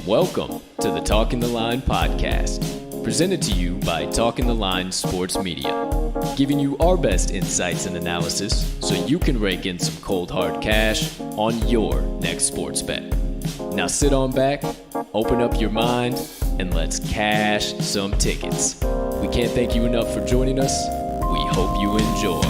Welcome to the Talking the Line podcast, presented to you by Talking the Line Sports Media, giving you our best insights and analysis so you can rake in some cold hard cash on your next sports bet. Now sit on back, open up your mind, and let's cash some tickets. We can't thank you enough for joining us. We hope you enjoy.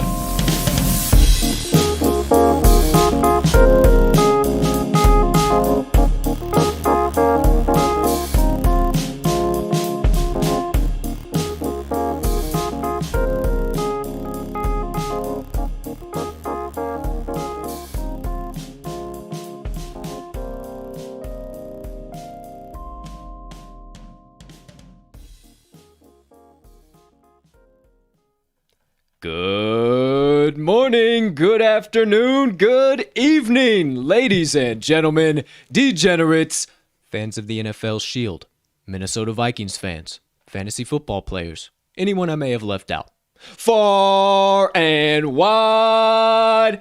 Good morning, good afternoon, good evening, ladies and gentlemen, degenerates, fans of the NFL Shield, Minnesota Vikings fans, fantasy football players, anyone I may have left out. Far and wide,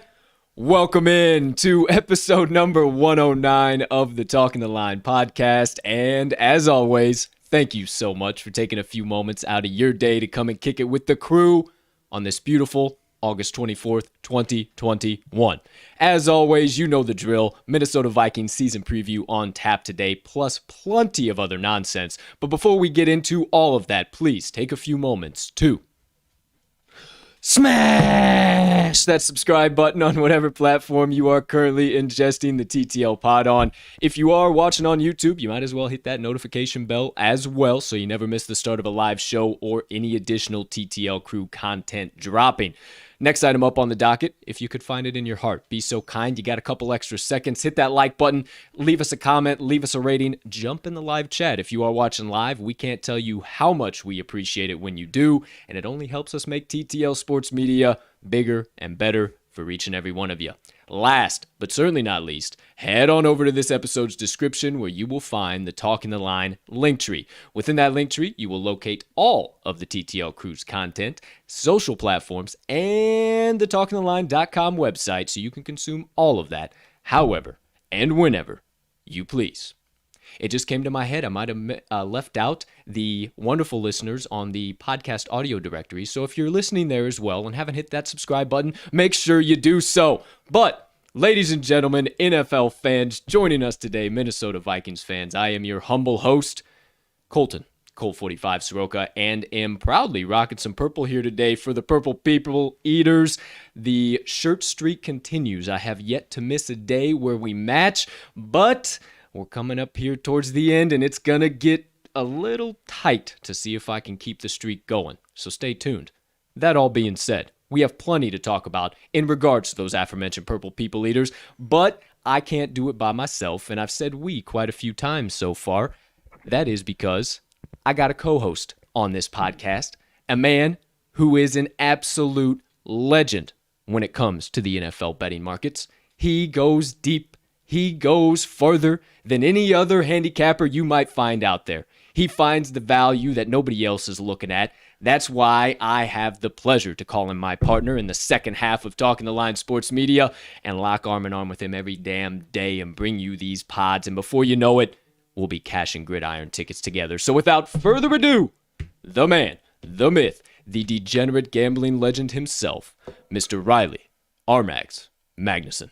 welcome in to episode number 109 of the Talking the Line podcast, and as always, thank you so much for taking a few moments out of your day to come and kick it with the crew on this beautiful August 24th, 2021. As always, you know the drill. Minnesota Vikings season preview on tap today, plus plenty of other nonsense. But before we get into all of that, please take a few moments to smash that subscribe button on whatever platform you are currently ingesting the TTL pod on. If you are watching on YouTube, you might as well hit that notification bell as well so you never miss the start of a live show or any additional TTL crew content dropping. Next item up on the docket, if you could find it in your heart, be so kind, you got a couple extra seconds, hit that like button, leave us a comment, leave us a rating, jump in the live chat. If you are watching live, we can't tell you how much we appreciate it when you do, and it only helps us make TTL Sports Media bigger and better for each and every one of you. Last, but certainly not least, head on over to this episode's description where you will find the Talking the Line link tree. Within that link tree, you will locate all of the TTL Crew's content, social platforms, and the TalkingTheLine.com website so you can consume all of that however and whenever you please. It just came to my head. I might have left out the wonderful listeners on the podcast audio directory. So if you're listening there as well and haven't hit that subscribe button, make sure you do so. But, ladies and gentlemen, NFL fans, joining us today, Minnesota Vikings fans, I am your humble host, Colt 45 Soroka, and am proudly rocking some purple here today for the Purple People Eaters. The shirt streak continues. I have yet to miss a day where we match, but we're coming up here towards the end, and it's going to get a little tight to see if I can keep the streak going. So stay tuned. That all being said, we have plenty to talk about in regards to those aforementioned Purple People Eaters, but I can't do it by myself, and I've said we quite a few times so far. That is because I got a co-host on this podcast, a man who is an absolute legend when it comes to the NFL betting markets. He goes deep. He goes further than any other handicapper you might find out there. He finds the value that nobody else is looking at. That's why I have the pleasure to call him my partner in the second half of Talking the Line Sports Media and lock arm in arm with him every damn day and bring you these pods. And before you know it, we'll be cashing gridiron tickets together. So without further ado, the man, the myth, the degenerate gambling legend himself, Mr. Riley RMags Magnuson.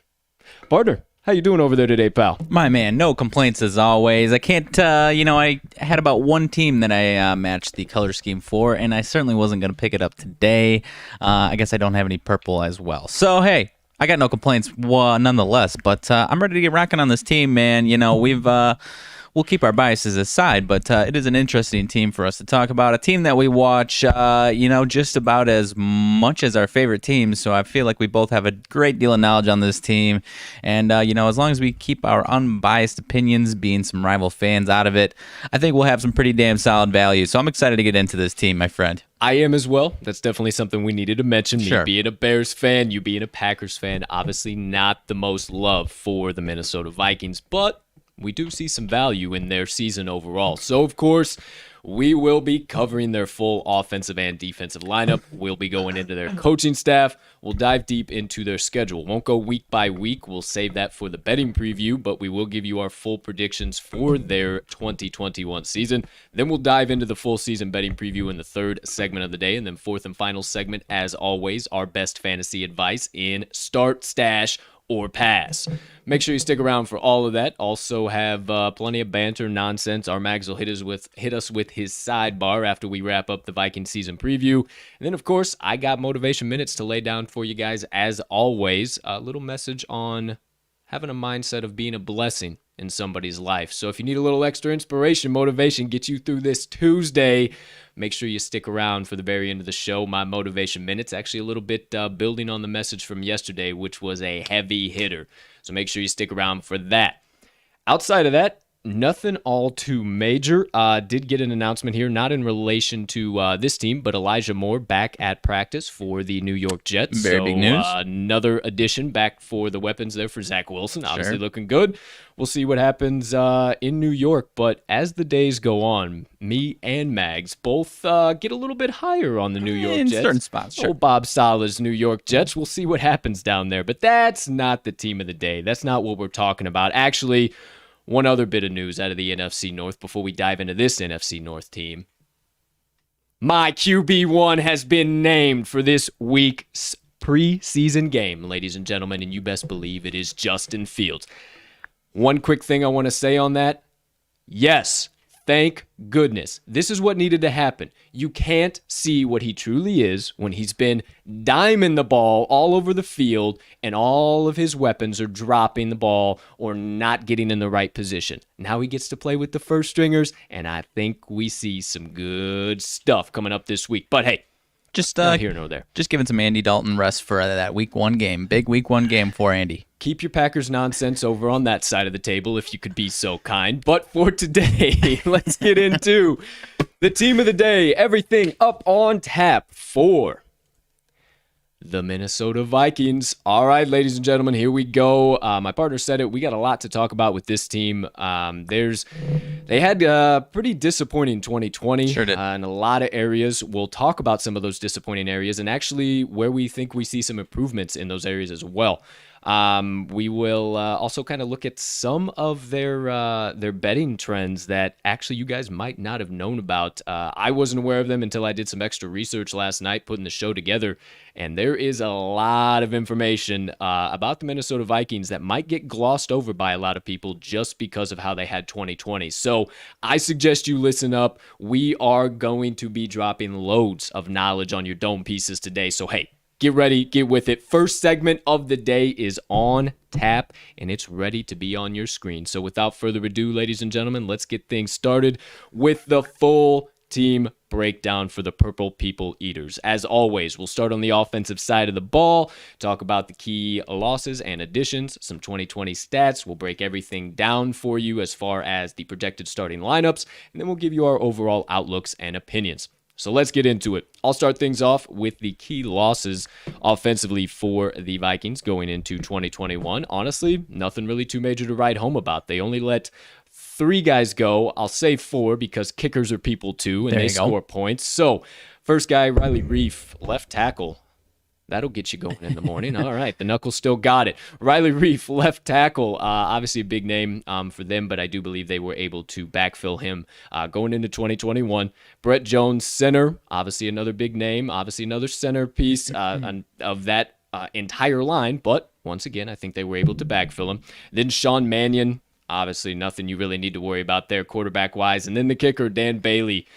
Partner, how you doing over there today, pal? My man, no complaints as always. I can't, I had about one team that I matched the color scheme for, and I certainly wasn't going to pick it up today. I guess I don't have any purple as well. So, hey, I got no complaints nonetheless, but I'm ready to get rocking on this team, man. You know, we'll keep our biases aside, but it is an interesting team for us to talk about. A team that we watch, just about as much as our favorite teams. So I feel like we both have a great deal of knowledge on this team. And, as long as we keep our unbiased opinions, being some rival fans out of it, I think we'll have some pretty damn solid value. So I'm excited to get into this team, my friend. I am as well. That's definitely something we needed to mention. Sure. Me being a Bears fan, you being a Packers fan, obviously not the most love for the Minnesota Vikings, but we do see some value in their season overall. So, of course, we will be covering their full offensive and defensive lineup. We'll be going into their coaching staff. We'll dive deep into their schedule. Won't go week by week. We'll save that for the betting preview, but we will give you our full predictions for their 2021 season. Then we'll dive into the full season betting preview in the third segment of the day. And then fourth and final segment, as always, our best fantasy advice in Start, Stash, or Pass. Make sure you stick around for all of that. Also have plenty of banter, nonsense. RMags will hit us with his sidebar after we wrap up the Vikings season preview. And then, of course, I got motivation minutes to lay down for you guys as always. A little message on having a mindset of being a blessing in somebody's life. So if you need a little extra inspiration, motivation, get you through this Tuesday, make sure you stick around for the very end of the show. My motivation minute's actually a little bit building on the message from yesterday, which was a heavy hitter. So make sure you stick around for that. Outside of that, nothing all too major. Did get an announcement here, not in relation to this team, but Elijah Moore back at practice for the New York Jets. Very big news. Another addition back for the weapons there for Zach Wilson. Obviously looking good. We'll see what happens in New York. But as the days go on, me and Mags both get a little bit higher on the New York in Jets. certain spots, sure. Old Bob Sala's New York Jets. We'll see what happens down there. But that's not the team of the day. That's not what we're talking about. Actually, one other bit of news out of the NFC North before we dive into this NFC North team. My QB1 has been named for this week's preseason game, ladies and gentlemen, and you best believe it is Justin Fields. One quick thing I want to say on that. Yes, thank goodness. This is what needed to happen. You can't see what he truly is when he's been diming the ball all over the field and all of his weapons are dropping the ball or not getting in the right position. Now he gets to play with the first stringers, and I think we see some good stuff coming up this week. But hey, just not here nor there. Just giving some Andy Dalton rest for that week 1 game. Big week 1 game for Andy. Keep your Packers nonsense over on that side of the table if you could be so kind. But for today, let's get into the team of the day. Everything up on tap for the Minnesota Vikings. All right, ladies and gentlemen, here we go. My partner said it. We got a lot to talk about with this team. They had a pretty disappointing 2020 Sure did. in a lot of areas. We'll talk about some of those disappointing areas and actually where we think we see some improvements in those areas as well. We will also kind of look at some of their betting trends that actually you guys might not have known about. I wasn't aware of them until I did some extra research last night putting the show together, and there is a lot of information about the Minnesota Vikings that might get glossed over by a lot of people just because of how they had 2020. So I suggest you listen up. We are going to be dropping loads of knowledge on your dome pieces today. So hey, get ready, get with it. First segment of the day is on tap, and it's ready to be on your screen. So without further ado, ladies and gentlemen, let's get things started with the full team breakdown for the Purple People Eaters. As always, we'll start on the offensive side of the ball, talk about the key losses and additions, some 2020 stats. We'll break everything down for you as far as the projected starting lineups, and then we'll give you our overall outlooks and opinions. So let's get into it. I'll start things off with the key losses offensively for the Vikings going into 2021. Honestly, nothing really too major to write home about. They only let 3 guys go. I'll say 4 because kickers are people too, and they score points. So first guy, Riley Reef, left tackle. That'll get you going in the morning. All right, the Knuckles still got it. Riley Reef, left tackle. Obviously a big name for them, but I do believe they were able to backfill him going into 2021. Brett Jones, center. Obviously another big name. Obviously another centerpiece of that entire line. But once again, I think they were able to backfill him. Then Sean Mannion. Obviously, nothing you really need to worry about there quarterback-wise. And then the kicker, Dan Bailey,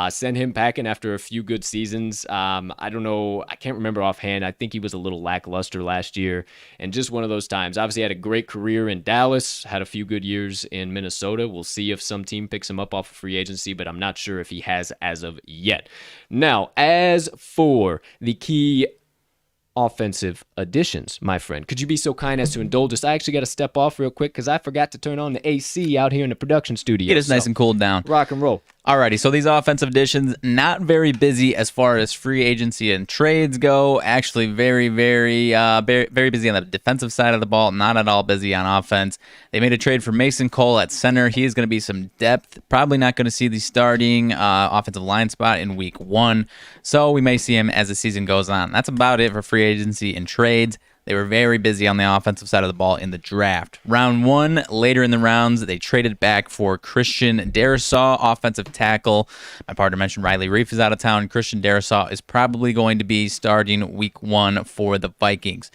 sent him packing after a few good seasons. I don't know. I can't remember offhand. I think he was a little lackluster last year. And just one of those times. Obviously, had a great career in Dallas, had a few good years in Minnesota. We'll see if some team picks him up off of free agency, but I'm not sure if he has as of yet. Now, as for the key offensive additions, my friend, could you be so kind as to indulge us? I actually got to step off real quick because I forgot to turn on the AC out here in the production studio. It is nice and cooled down. Rock and roll. Alrighty, so these offensive additions, not very busy as far as free agency and trades go. Actually, very busy on the defensive side of the ball. Not at all busy on offense. They made a trade for Mason Cole at center. He is going to be some depth. Probably not going to see the starting offensive line spot in week 1. So we may see him as the season goes on. That's about it for free agency and trades. They were very busy on the offensive side of the ball in the draft. Round 1, later in the rounds, they traded back for Christian Darrisaw, offensive tackle. My partner mentioned Riley Reif is out of town. Christian Darrisaw is probably going to be starting week 1 for the Vikings.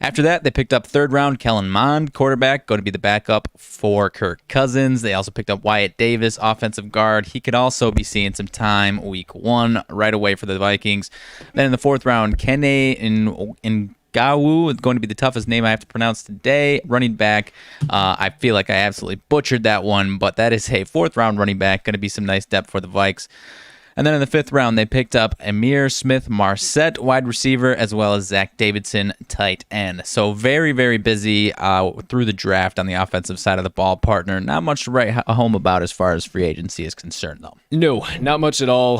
After that, they picked up third round Kellen Mond, quarterback, going to be the backup for Kirk Cousins. They also picked up Wyatt Davis, offensive guard. He could also be seeing some time week 1 right away for the Vikings. Then in the fourth round, Kene Gawu is going to be the toughest name I have to pronounce today. Running back. I feel like I absolutely butchered that one, but that is a fourth round running back. Going to be some nice depth for the Vikes. And then in the fifth round, they picked up Amir Smith-Marset, wide receiver, as well as Zach Davidson, tight end. So very busy through the draft on the offensive side of the ball, partner. Not much to write home about as far as free agency is concerned, though. No, not much at all.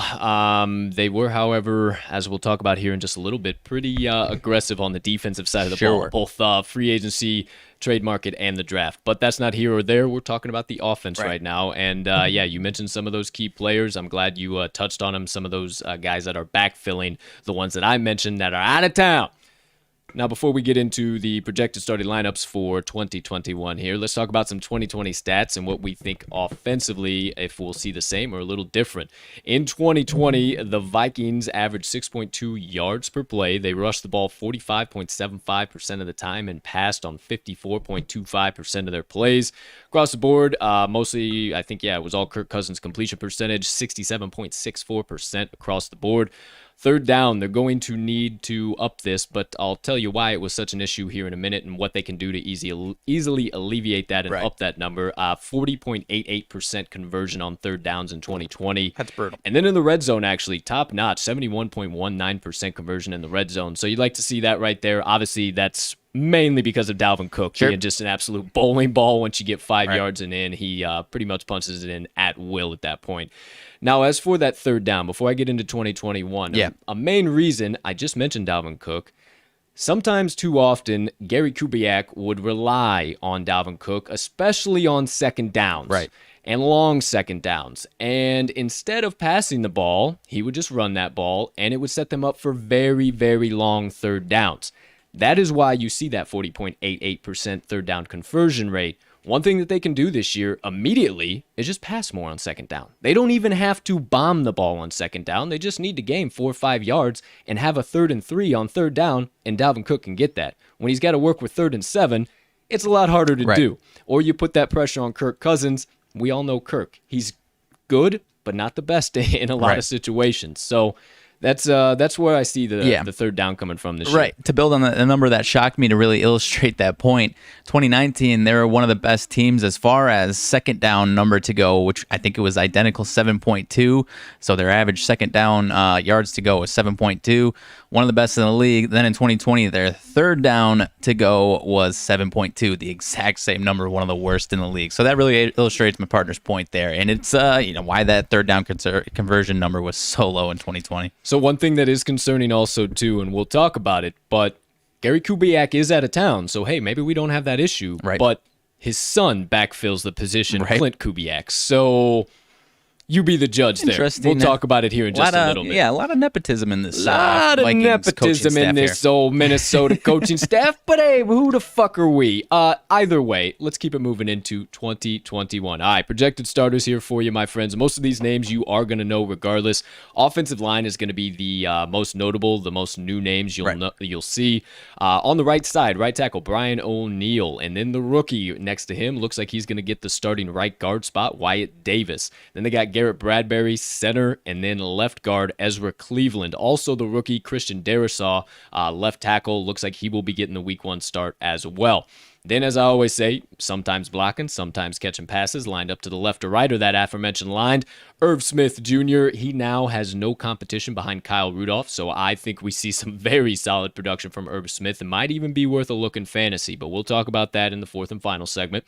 They were, however, as we'll talk about here in just a little bit, pretty aggressive on the defensive side of the ball, both free agency, trade market, and the draft. But that's not here or there. We're talking about the offense right now. And yeah, you mentioned some of those key players. I'm glad you touched on them. Some of those guys that are backfilling the ones that I mentioned that are out of town. Now, before we get into the projected starting lineups for 2021 here, let's talk about some 2020 stats and what we think offensively, if we'll see the same or a little different. In 2020, the Vikings averaged 6.2 yards per play. They rushed the ball 45.75% of the time and passed on 54.25% of their plays. Across the board, mostly, I think, it was all Kirk Cousins' completion percentage, 67.64% across the board. Third down, they're going to need to up this, but I'll tell you why it was such an issue here in a minute and what they can do to easily alleviate that and up that number. 40.88% conversion on third downs in 2020. That's brutal. And then in the red zone, actually, top notch, 71.19% conversion in the red zone. So you'd like to see that right there. Obviously, that's mainly because of Dalvin Cook being just an absolute bowling ball. Once you get 5 yards and in, he pretty much punches it in at will at that point. Now, as for that third down, before I get into 2021, a main reason, I just mentioned Dalvin Cook. Sometimes too often, Gary Kubiak would rely on Dalvin Cook, especially on second downs and long second downs. And instead of passing the ball, he would just run that ball, and it would set them up for very long third downs. That is why you see that 40.88% third down conversion rate. One thing that they can do this year immediately is just pass more on second down. They don't even have to bomb the ball on second down. They just need to gain 4 or 5 yards and have a 3rd and 3 on third down, and Dalvin Cook can get that. When he's got to work with 3rd and 7, it's a lot harder to do. Or you put that pressure on Kirk Cousins. We all know Kirk. He's good, but not the best in a lot of situations. So that's where I see the third down coming from this year. To build on the number that shocked me to really illustrate that point, 2019, they were one of the best teams as far as second down number to go, which I think it was identical, 7.2. So their average second down yards to go was 7.2. One of the best in the league. Then in 2020, their third down to go was 7.2, the exact same number, one of the worst in the league. So that really illustrates my partner's point there. And it's why that third down conversion number was so low in 2020. So one thing that is concerning also, too, and we'll talk about it, but Gary Kubiak is out of town, so hey, maybe we don't have that issue. But his son backfills the position, Clint Kubiak. So you be the judge there. We'll talk about it here in just a little bit. Yeah, a lot of nepotism in this. A lot of nepotism in this old Minnesota coaching staff. But hey, who the fuck are we? Either way, let's keep it moving into 2021. All right, projected starters here for you, my friends. Most of these names you are going to know regardless. Offensive line is going to be the most notable, the most new names you'll see. On the right side, right tackle, Brian O'Neill. And then the rookie next to him looks like he's going to get the starting right guard spot, Wyatt Davis. Then they got Garrett Bradbury, center, and then left guard, Ezra Cleveland. Also the rookie, Christian Darrisaw, left tackle. Looks like he will be getting the week 1 start as well. Then, as I always say, sometimes blocking, sometimes catching passes, lined up to the left or right of that aforementioned line. Irv Smith Jr., he now has no competition behind Kyle Rudolph, so I think we see some very solid production from Irv Smith. It might even be worth a look in fantasy, but we'll talk about that in the fourth and final segment.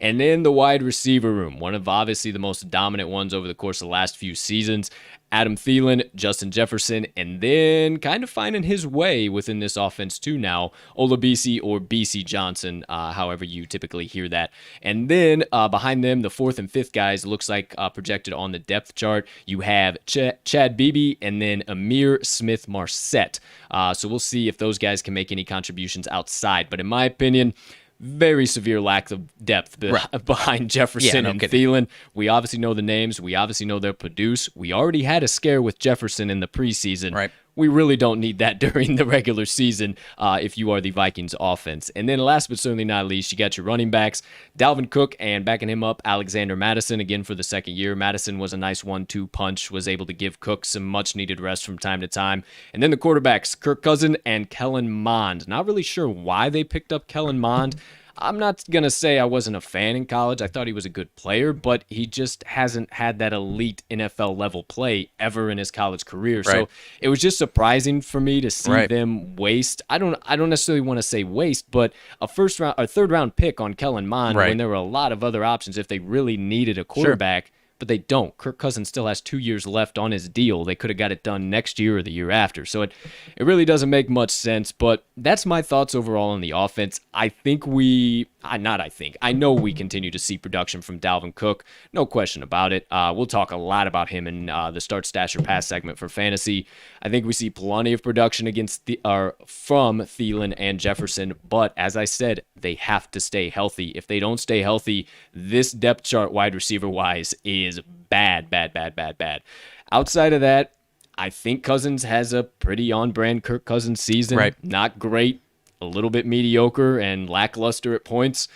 And then the wide receiver room, one of obviously the most dominant ones over the course of the last few seasons. Adam Thielen, Justin Jefferson, and then kind of finding his way within this offense too now, Olabisi or BC Johnson, however you typically hear that. And then behind them, the fourth and fifth guys looks like projected on the depth chart. You have Chad Beebe and then Amir Smith-Marset. So we'll see if those guys can make any contributions outside. But in my opinion, very severe lack of depth behind Jefferson and Thielen. We obviously know the names. We obviously know they'll produce. We already had a scare with Jefferson in the preseason. Right. We really don't need that during the regular season if you are the Vikings offense. And then last but certainly not least, you got your running backs, Dalvin Cook, and backing him up, Alexander Madison, again for the second year. Madison was a nice 1-2 punch, was able to give Cook some much-needed rest from time to time. And then the quarterbacks, Kirk Cousins and Kellen Mond. Not really sure why they picked up Kellen Mond. I'm not going to say I wasn't a fan in college. I thought he was a good player, but he just hasn't had that elite NFL level play ever in his college career. Right. So it was just surprising for me to see them waste. I don't necessarily want to say waste, but a third round pick on Kellen Mond when there were a lot of other options if they really needed a quarterback. But they don't. Kirk Cousins still has 2 years left on his deal. They could have got it done next year or the year after. So it really doesn't make much sense. But that's my thoughts overall on the offense. I know we continue to see production from Dalvin Cook. No question about it. We'll talk a lot about him in the Start Stash or Pass segment for fantasy. I think we see plenty of production from Thielen and Jefferson. But as I said, they have to stay healthy. If they don't stay healthy, this depth chart wide receiver-wise is bad. Outside of that, I think Cousins has a pretty on-brand Kirk Cousins season. Right. Not great, a little bit mediocre and lackluster at points.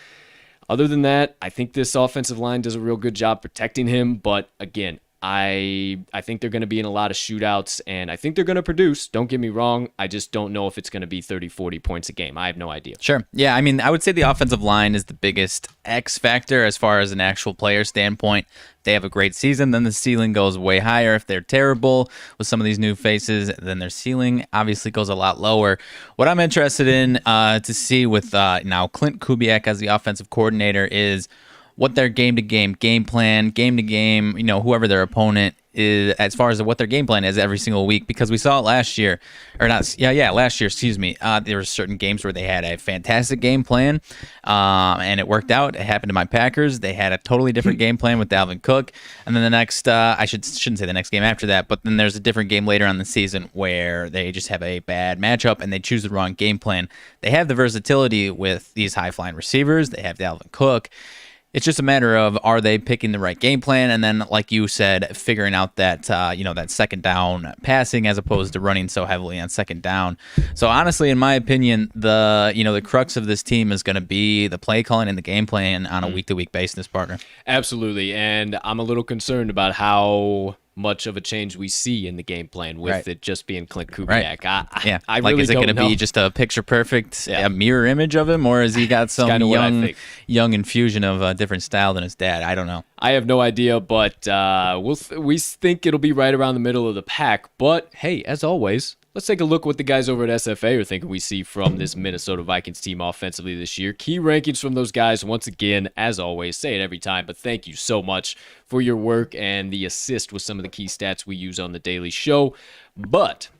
Other than that, I think this offensive line does a real good job protecting him. But again, I think they're going to be in a lot of shootouts, and I think they're going to produce. Don't get me wrong. I just don't know if it's going to be 30, 40 points a game. I have no idea. Sure. Yeah, I mean, I would say the offensive line is the biggest X factor as far as an actual player standpoint. If they have a great season, then the ceiling goes way higher. If they're terrible with some of these new faces, then their ceiling obviously goes a lot lower. What I'm interested in to see with now Clint Kubiak as the offensive coordinator is what their game-to-game game plan, game-to-game, whoever their opponent is, as far as what their game plan is every single week, because we saw it last year, last year, excuse me. There were certain games where they had a fantastic game plan, and it worked out. It happened to my Packers. They had a totally different game plan with Dalvin Cook, and then the next, I shouldn't say the next game after that, but then there's a different game later on in the season where they just have a bad matchup and they choose the wrong game plan. They have the versatility with these high-flying receivers. They have Dalvin Cook. It's just a matter of, are they picking the right game plan? And then, like you said, figuring out that, that second down passing as opposed to running so heavily on second down. So honestly, in my opinion, the crux of this team is going to be the play calling and the game plan on a week-to-week basis, partner. Absolutely. And I'm a little concerned about how much of a change we see in the game plan with it just being Clint Kubiak. Right. I really is it going to be just a picture perfect mirror image of him, or has he got some young infusion of a different style than his dad? I don't know. I have no idea, but we think it'll be right around the middle of the pack. But hey, as always, let's take a look what the guys over at SFA are thinking we see from this Minnesota Vikings team offensively this year. Key rankings from those guys, once again, as always, say it every time, but thank you so much for your work and the assist with some of the key stats we use on the daily show. But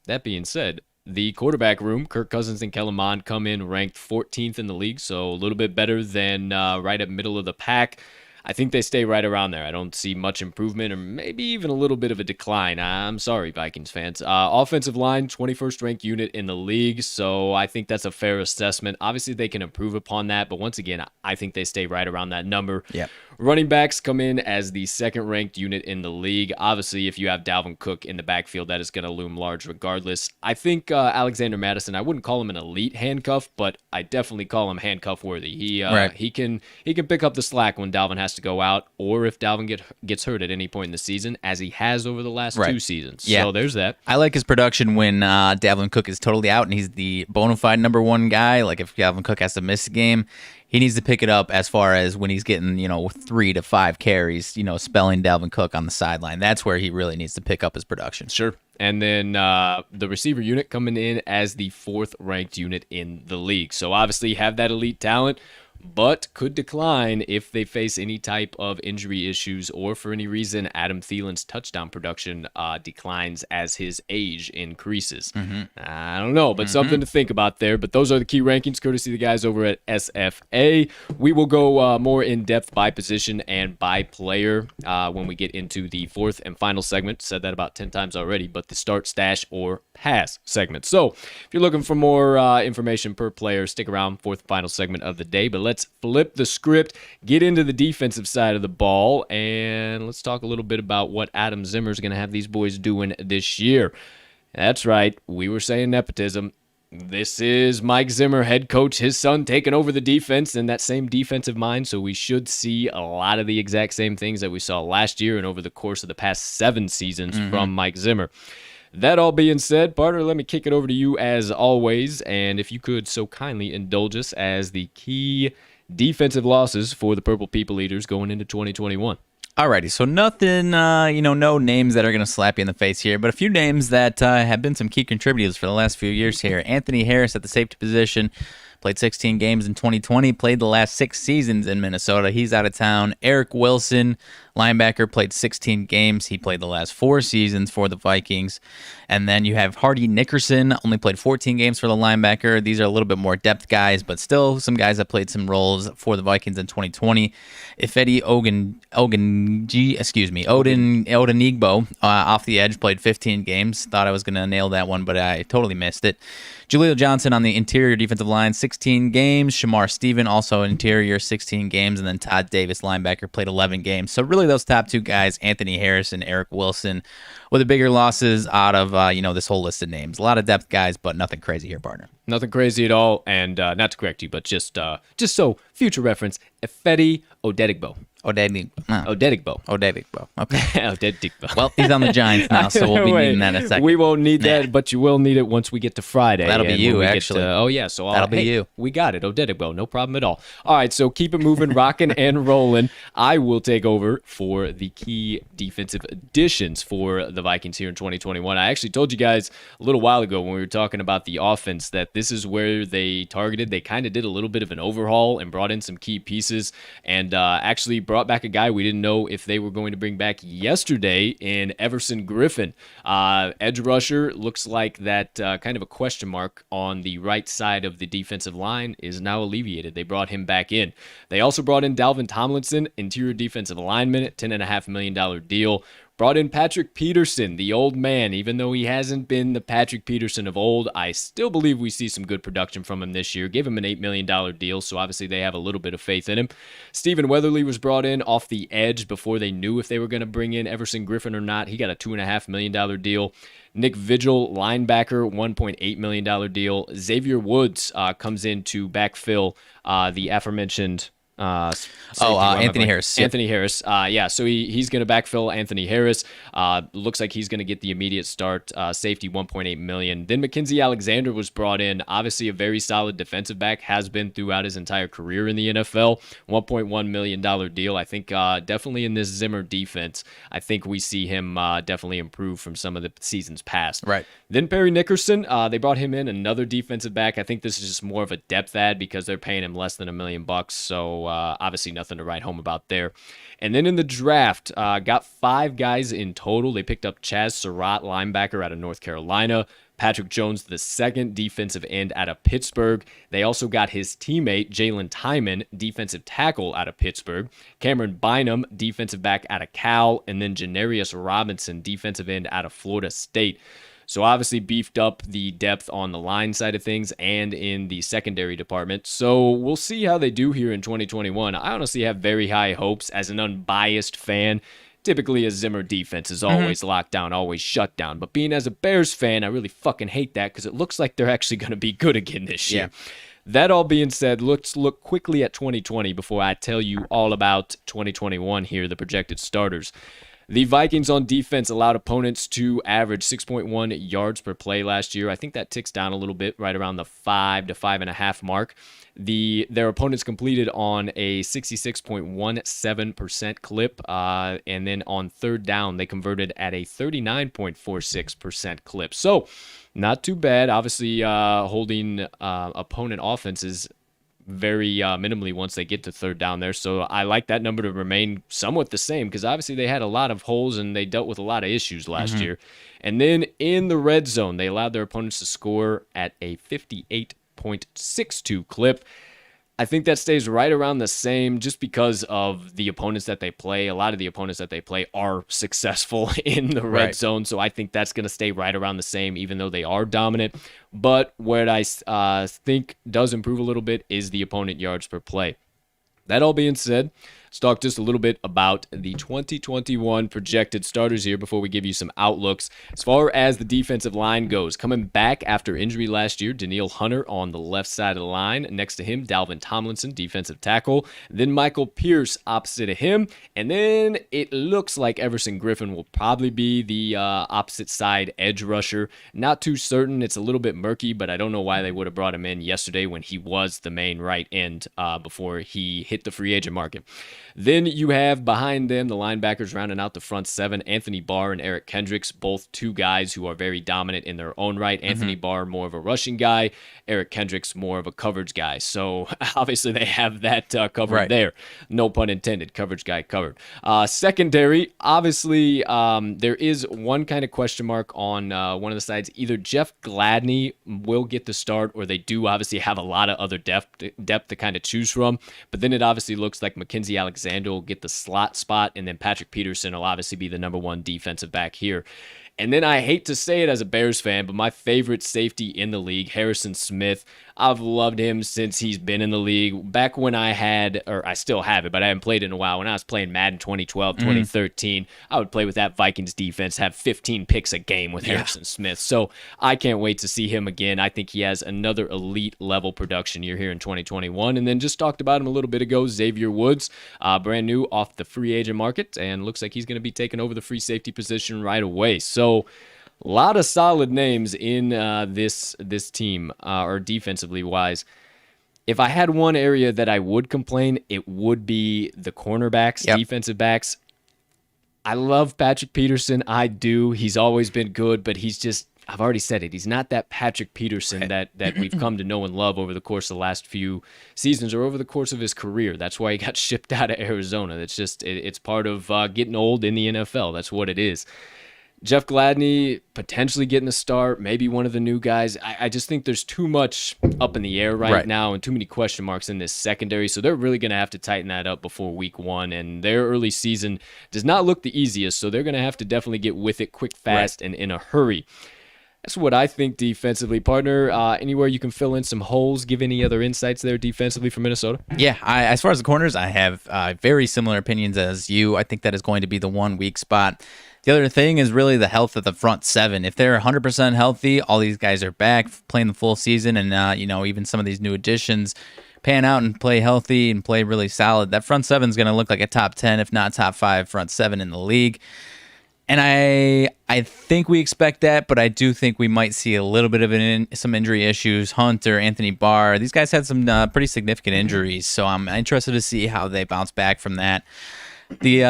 that being said, the quarterback room, Kirk Cousins and Kellen Mond come in ranked 14th in the league, so a little bit better than right at middle of the pack. I think they stay right around there. I don't see much improvement or maybe even a little bit of a decline. I'm sorry, Vikings fans. Offensive line, 21st ranked unit in the league, so I think that's a fair assessment. Obviously, they can improve upon that, but once again, I think they stay right around that number. Yeah. Running backs come in as the second-ranked unit in the league. Obviously, if you have Dalvin Cook in the backfield, that is going to loom large regardless. I think Alexander Madison, I wouldn't call him an elite handcuff, but I definitely call him handcuff worthy. He can pick up the slack when Dalvin has to go out, or if Dalvin gets hurt at any point in the season, as he has over the last 2 seasons. Yeah. So there's that. I like his production when Dalvin Cook is totally out and he's the bona fide number one guy. Like if Dalvin Cook has to miss a game, he needs to pick it up as far as when he's getting, 3 to 5 carries, spelling Dalvin Cook on the sideline. That's where he really needs to pick up his production. Sure. And then the receiver unit coming in as the 4th-ranked unit in the league. So obviously have that elite talent, but could decline if they face any type of injury issues or for any reason Adam Thielen's touchdown production declines as his age increases. I don't know, but something to think about there. But those are the key rankings, courtesy of the guys over at SFA. We will go more in-depth by position and by player when we get into the 4th and final segment. Said that about 10 times already, but the start, stash, or pass segment. So if you're looking for more information per player, stick around. 4th and final segment of the day. But let's flip the script, get into the defensive side of the ball, and let's talk a little bit about what Adam Zimmer's going to have these boys doing this year. That's right. We were saying nepotism. This is Mike Zimmer, head coach, his son taking over the defense in that same defensive mind, so we should see a lot of the exact same things that we saw last year and over the course of the past 7 seasons from Mike Zimmer. That all being said, partner, let me kick it over to you as always, and if you could so kindly indulge us as the key defensive losses for the Purple People Eaters going into 2021. Alrighty, so nothing, no names that are going to slap you in the face here, but a few names that have been some key contributors for the last few years here. Anthony Harris at the safety position. Played 16 games in 2020, played the last 6 seasons in Minnesota. He's out of town. Eric Wilson, linebacker, played 16 games. He played the last 4 seasons for the Vikings. And then you have Hardy Nickerson, only played 14 games for the linebacker. These are a little bit more depth guys, but still some guys that played some roles for the Vikings in 2020. Ifedi Odenigbo off the edge, played 15 games. Thought I was going to nail that one, but I totally missed it. Jaleel Johnson on the interior defensive line, 16 games. Shamar Stephen, also interior, 16 games. And then Todd Davis, linebacker, played 11 games. So really those top 2 guys, Anthony Harris and Eric Wilson, were the bigger losses out of, this whole list of names. A lot of depth guys, but nothing crazy here, partner. Nothing crazy at all. And not to correct you, but just so future reference, Ifedi Odenigbo. Odenigbo. Okay. Odenigbo. Well, he's on the Giants now, so we'll be needing that in a second. We won't need that, but you will need it once we get to Friday. That'll be you, actually. So that'll be you. We got it. Odenigbo. No problem at all. All right, so keep it moving, rocking and rolling. I will take over for the key defensive additions for the Vikings here in 2021. I actually told you guys a little while ago when we were talking about the offense that this is where they targeted. They kind of did a little bit of an overhaul and brought in some key pieces and actually brought back a guy we didn't know if they were going to bring back yesterday in Everson Griffin. Edge rusher, looks like that kind of a question mark on the right side of the defensive line is now alleviated. They brought him back in. They also brought in Dalvin Tomlinson, interior defensive lineman, $10.5 million deal. Brought in Patrick Peterson, the old man. Even though he hasn't been the Patrick Peterson of old, I still believe we see some good production from him this year. Gave him an $8 million deal, so obviously they have a little bit of faith in him. Stephen Weatherly was brought in off the edge before they knew if they were going to bring in Everson Griffin or not. He got a $2.5 million deal. Nick Vigil, linebacker, $1.8 million deal. Xavier Woods comes in to backfill the aforementioned Anthony Harris. Anthony Harris. So he's going to backfill Anthony Harris. Looks like he's going to get the immediate start. Safety, $1.8 million. Then Mackenzie Alexander was brought in. Obviously a very solid defensive back. Has been throughout his entire career in the NFL. $1.1 million deal. I think definitely in this Zimmer defense, I think we see him definitely improve from some of the seasons past. Right. Then Perry Nickerson. They brought him in, another defensive back. I think this is just more of a depth add because they're paying him less than $1 million. So obviously nothing to write home about there. And then in the draft, got 5 guys in total. They picked up Chaz Surratt, linebacker out of North Carolina. Patrick Jones, the second defensive end out of Pittsburgh. They also got his teammate, Jalen Tyman, defensive tackle out of Pittsburgh. Cameron Bynum, defensive back out of Cal. And then Janarius Robinson, defensive end out of Florida State. So obviously beefed up the depth on the line side of things and in the secondary department. So we'll see how they do here in 2021. I honestly have very high hopes as an unbiased fan. Typically, a Zimmer defense is always locked down, always shut down. But being as a Bears fan, I really fucking hate that because it looks like they're actually going to be good again this year. That all being said, let's look quickly at 2020 before I tell you all about 2021 here, the projected starters. The Vikings on defense allowed opponents to average 6.1 yards per play last year. I think that ticks down a little bit, right around the 5 to 5.5 mark. Their opponents completed on a 66.17% clip, and then on third down, they converted at a 39.46% clip. So, not too bad. Obviously, holding opponent offenses very minimally once they get to third down there. So I like that number to remain somewhat the same because obviously they had a lot of holes and they dealt with a lot of issues last year. And then in the red zone, they allowed their opponents to score at a 58.62 clip. I think that stays right around the same just because of the opponents that they play. A lot of the opponents that they play are successful in the red zone, so I think that's going to stay right around the same, even though they are dominant. But what I think does improve a little bit is the opponent yards per play. That all being said, let's talk just a little bit about the 2021 projected starters here before we give you some outlooks. As far as the defensive line goes, coming back after injury last year, Danielle Hunter on the left side of the line. Next to him, Dalvin Tomlinson, defensive tackle. Then Michael Pierce opposite of him. And then it looks like Everson Griffin will probably be the opposite side edge rusher. Not too certain. It's a little bit murky, but I don't know why they would have brought him in yesterday when he was the main right end before he hit the free agent market. Then you have behind them the linebackers rounding out the front seven, Anthony Barr and Eric Kendricks, both two guys who are very dominant in their own right. Anthony Barr more of a rushing guy, Eric Kendricks more of a coverage guy. So obviously they have that covered there. No pun intended. Coverage guy covered. Secondary, obviously there is one kind of question mark on one of the sides. Either Jeff Gladney will get the start or they do obviously have a lot of other depth to kind of choose from. But then it obviously looks like Mackenzie Alexander will get the slot spot, and then Patrick Peterson will obviously be the number one defensive back here. And then I hate to say it as a Bears fan, but my favorite safety in the league, Harrison Smith. I've loved him since he's been in the league. Back when I had, or I still have it, but I haven't played in a while. When I was playing Madden 2012, 2013, I would play with that Vikings defense, have 15 picks a game with Harrison Smith. So I can't wait to see him again. I think he has another elite level production year here in 2021. And then just talked about him a little bit ago, Xavier Woods, brand new off the free agent market, and looks like he's going to be taking over the free safety position right away. So a lot of solid names in this team, or defensively wise. If I had one area that I would complain, it would be the cornerbacks, defensive backs. I love Patrick Peterson. I do. He's always been good, but he's just, I've already said it, he's not that Patrick Peterson that we've come to know and love over the course of the last few seasons or over the course of his career. That's why he got shipped out of Arizona. That's just, it's part of getting old in the NFL. That's what it is. Jeff Gladney potentially getting a start, maybe one of the new guys. I just think there's too much up in the air right now and too many question marks in this secondary, so they're really going to have to tighten that up before week one, and their early season does not look the easiest, so they're going to have to definitely get with it quick, fast, and in a hurry. That's what I think defensively. Partner, anywhere you can fill in some holes, give any other insights there defensively for Minnesota? Yeah, as far as the corners, I have very similar opinions as you. I think that is going to be the one weak spot. The other thing is really the health of the front seven. If they're 100% healthy, all these guys are back playing the full season, and even some of these new additions pan out and play healthy and play really solid, that front seven is going to look like a top 10, if not top 5 front seven in the league. And I think we expect that, but I do think we might see a little bit of some injury issues. Hunter, Anthony Barr, these guys had some pretty significant injuries, so I'm interested to see how they bounce back from that. The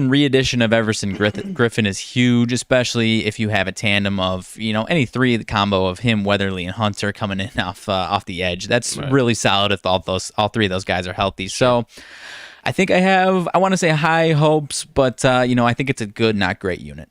re-addition of Everson Griffin is huge, especially if you have a tandem of, any three, the combo of him, Weatherly, and Hunter coming in off the edge. That's really solid if all three of those guys are healthy. So I think I want to say high hopes, but I think it's a good, not great unit.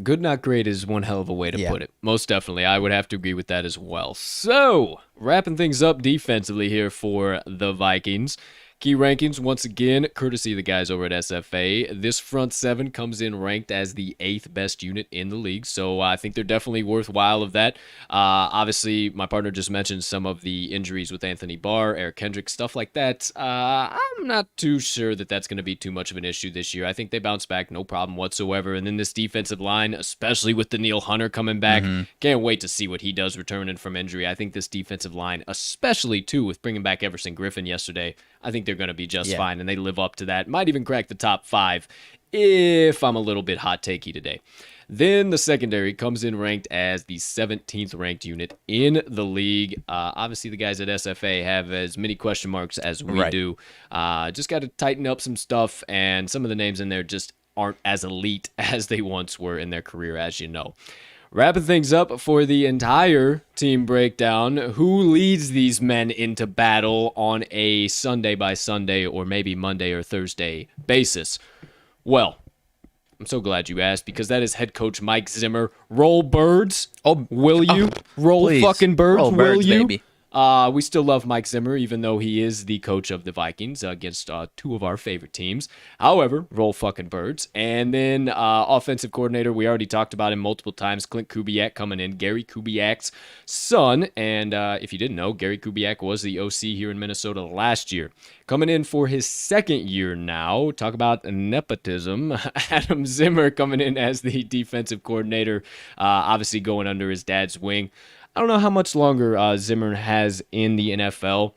Good, not great is one hell of a way to put it. Most definitely. I would have to agree with that as well. So, wrapping things up defensively here for the Vikings. Key rankings, once again, courtesy of the guys over at SFA. This front seven comes in ranked as the 8th best unit in the league, so I think they're definitely worthwhile of that. Obviously, my partner just mentioned some of the injuries with Anthony Barr, Eric Kendrick, stuff like that. I'm not too sure that that's going to be too much of an issue this year. I think they bounce back, no problem whatsoever. And then this defensive line, especially with Daniil Hunter coming back, can't wait to see what he does returning from injury. I think this defensive line, especially too with bringing back Everson Griffin yesterday, I think they're going to be just fine, and they live up to that. Might even crack the top 5 if I'm a little bit hot takey today. Then the secondary comes in ranked as the 17th ranked unit in the league. Obviously, the guys at SFA have as many question marks as we do. Just got to tighten up some stuff, and some of the names in there just aren't as elite as they once were in their career, as you know. Wrapping things up for the entire team breakdown, who leads these men into battle on a Sunday by Sunday or maybe Monday or Thursday basis? Well, I'm so glad you asked, because that is head coach Mike Zimmer. Roll birds. Oh, will you? Roll please. Fucking birds, Roll will birds, you? baby. We still love Mike Zimmer, even though he is the coach of the Vikings against 2 of our favorite teams. However, roll fucking birds. And then offensive coordinator, we already talked about him multiple times, Clint Kubiak coming in, Gary Kubiak's son. And if you didn't know, Gary Kubiak was the OC here in Minnesota last year. Coming in for his 2nd year now, talk about nepotism, Adam Zimmer coming in as the defensive coordinator, obviously going under his dad's wing. I don't know how much longer Zimmer has in the NFL.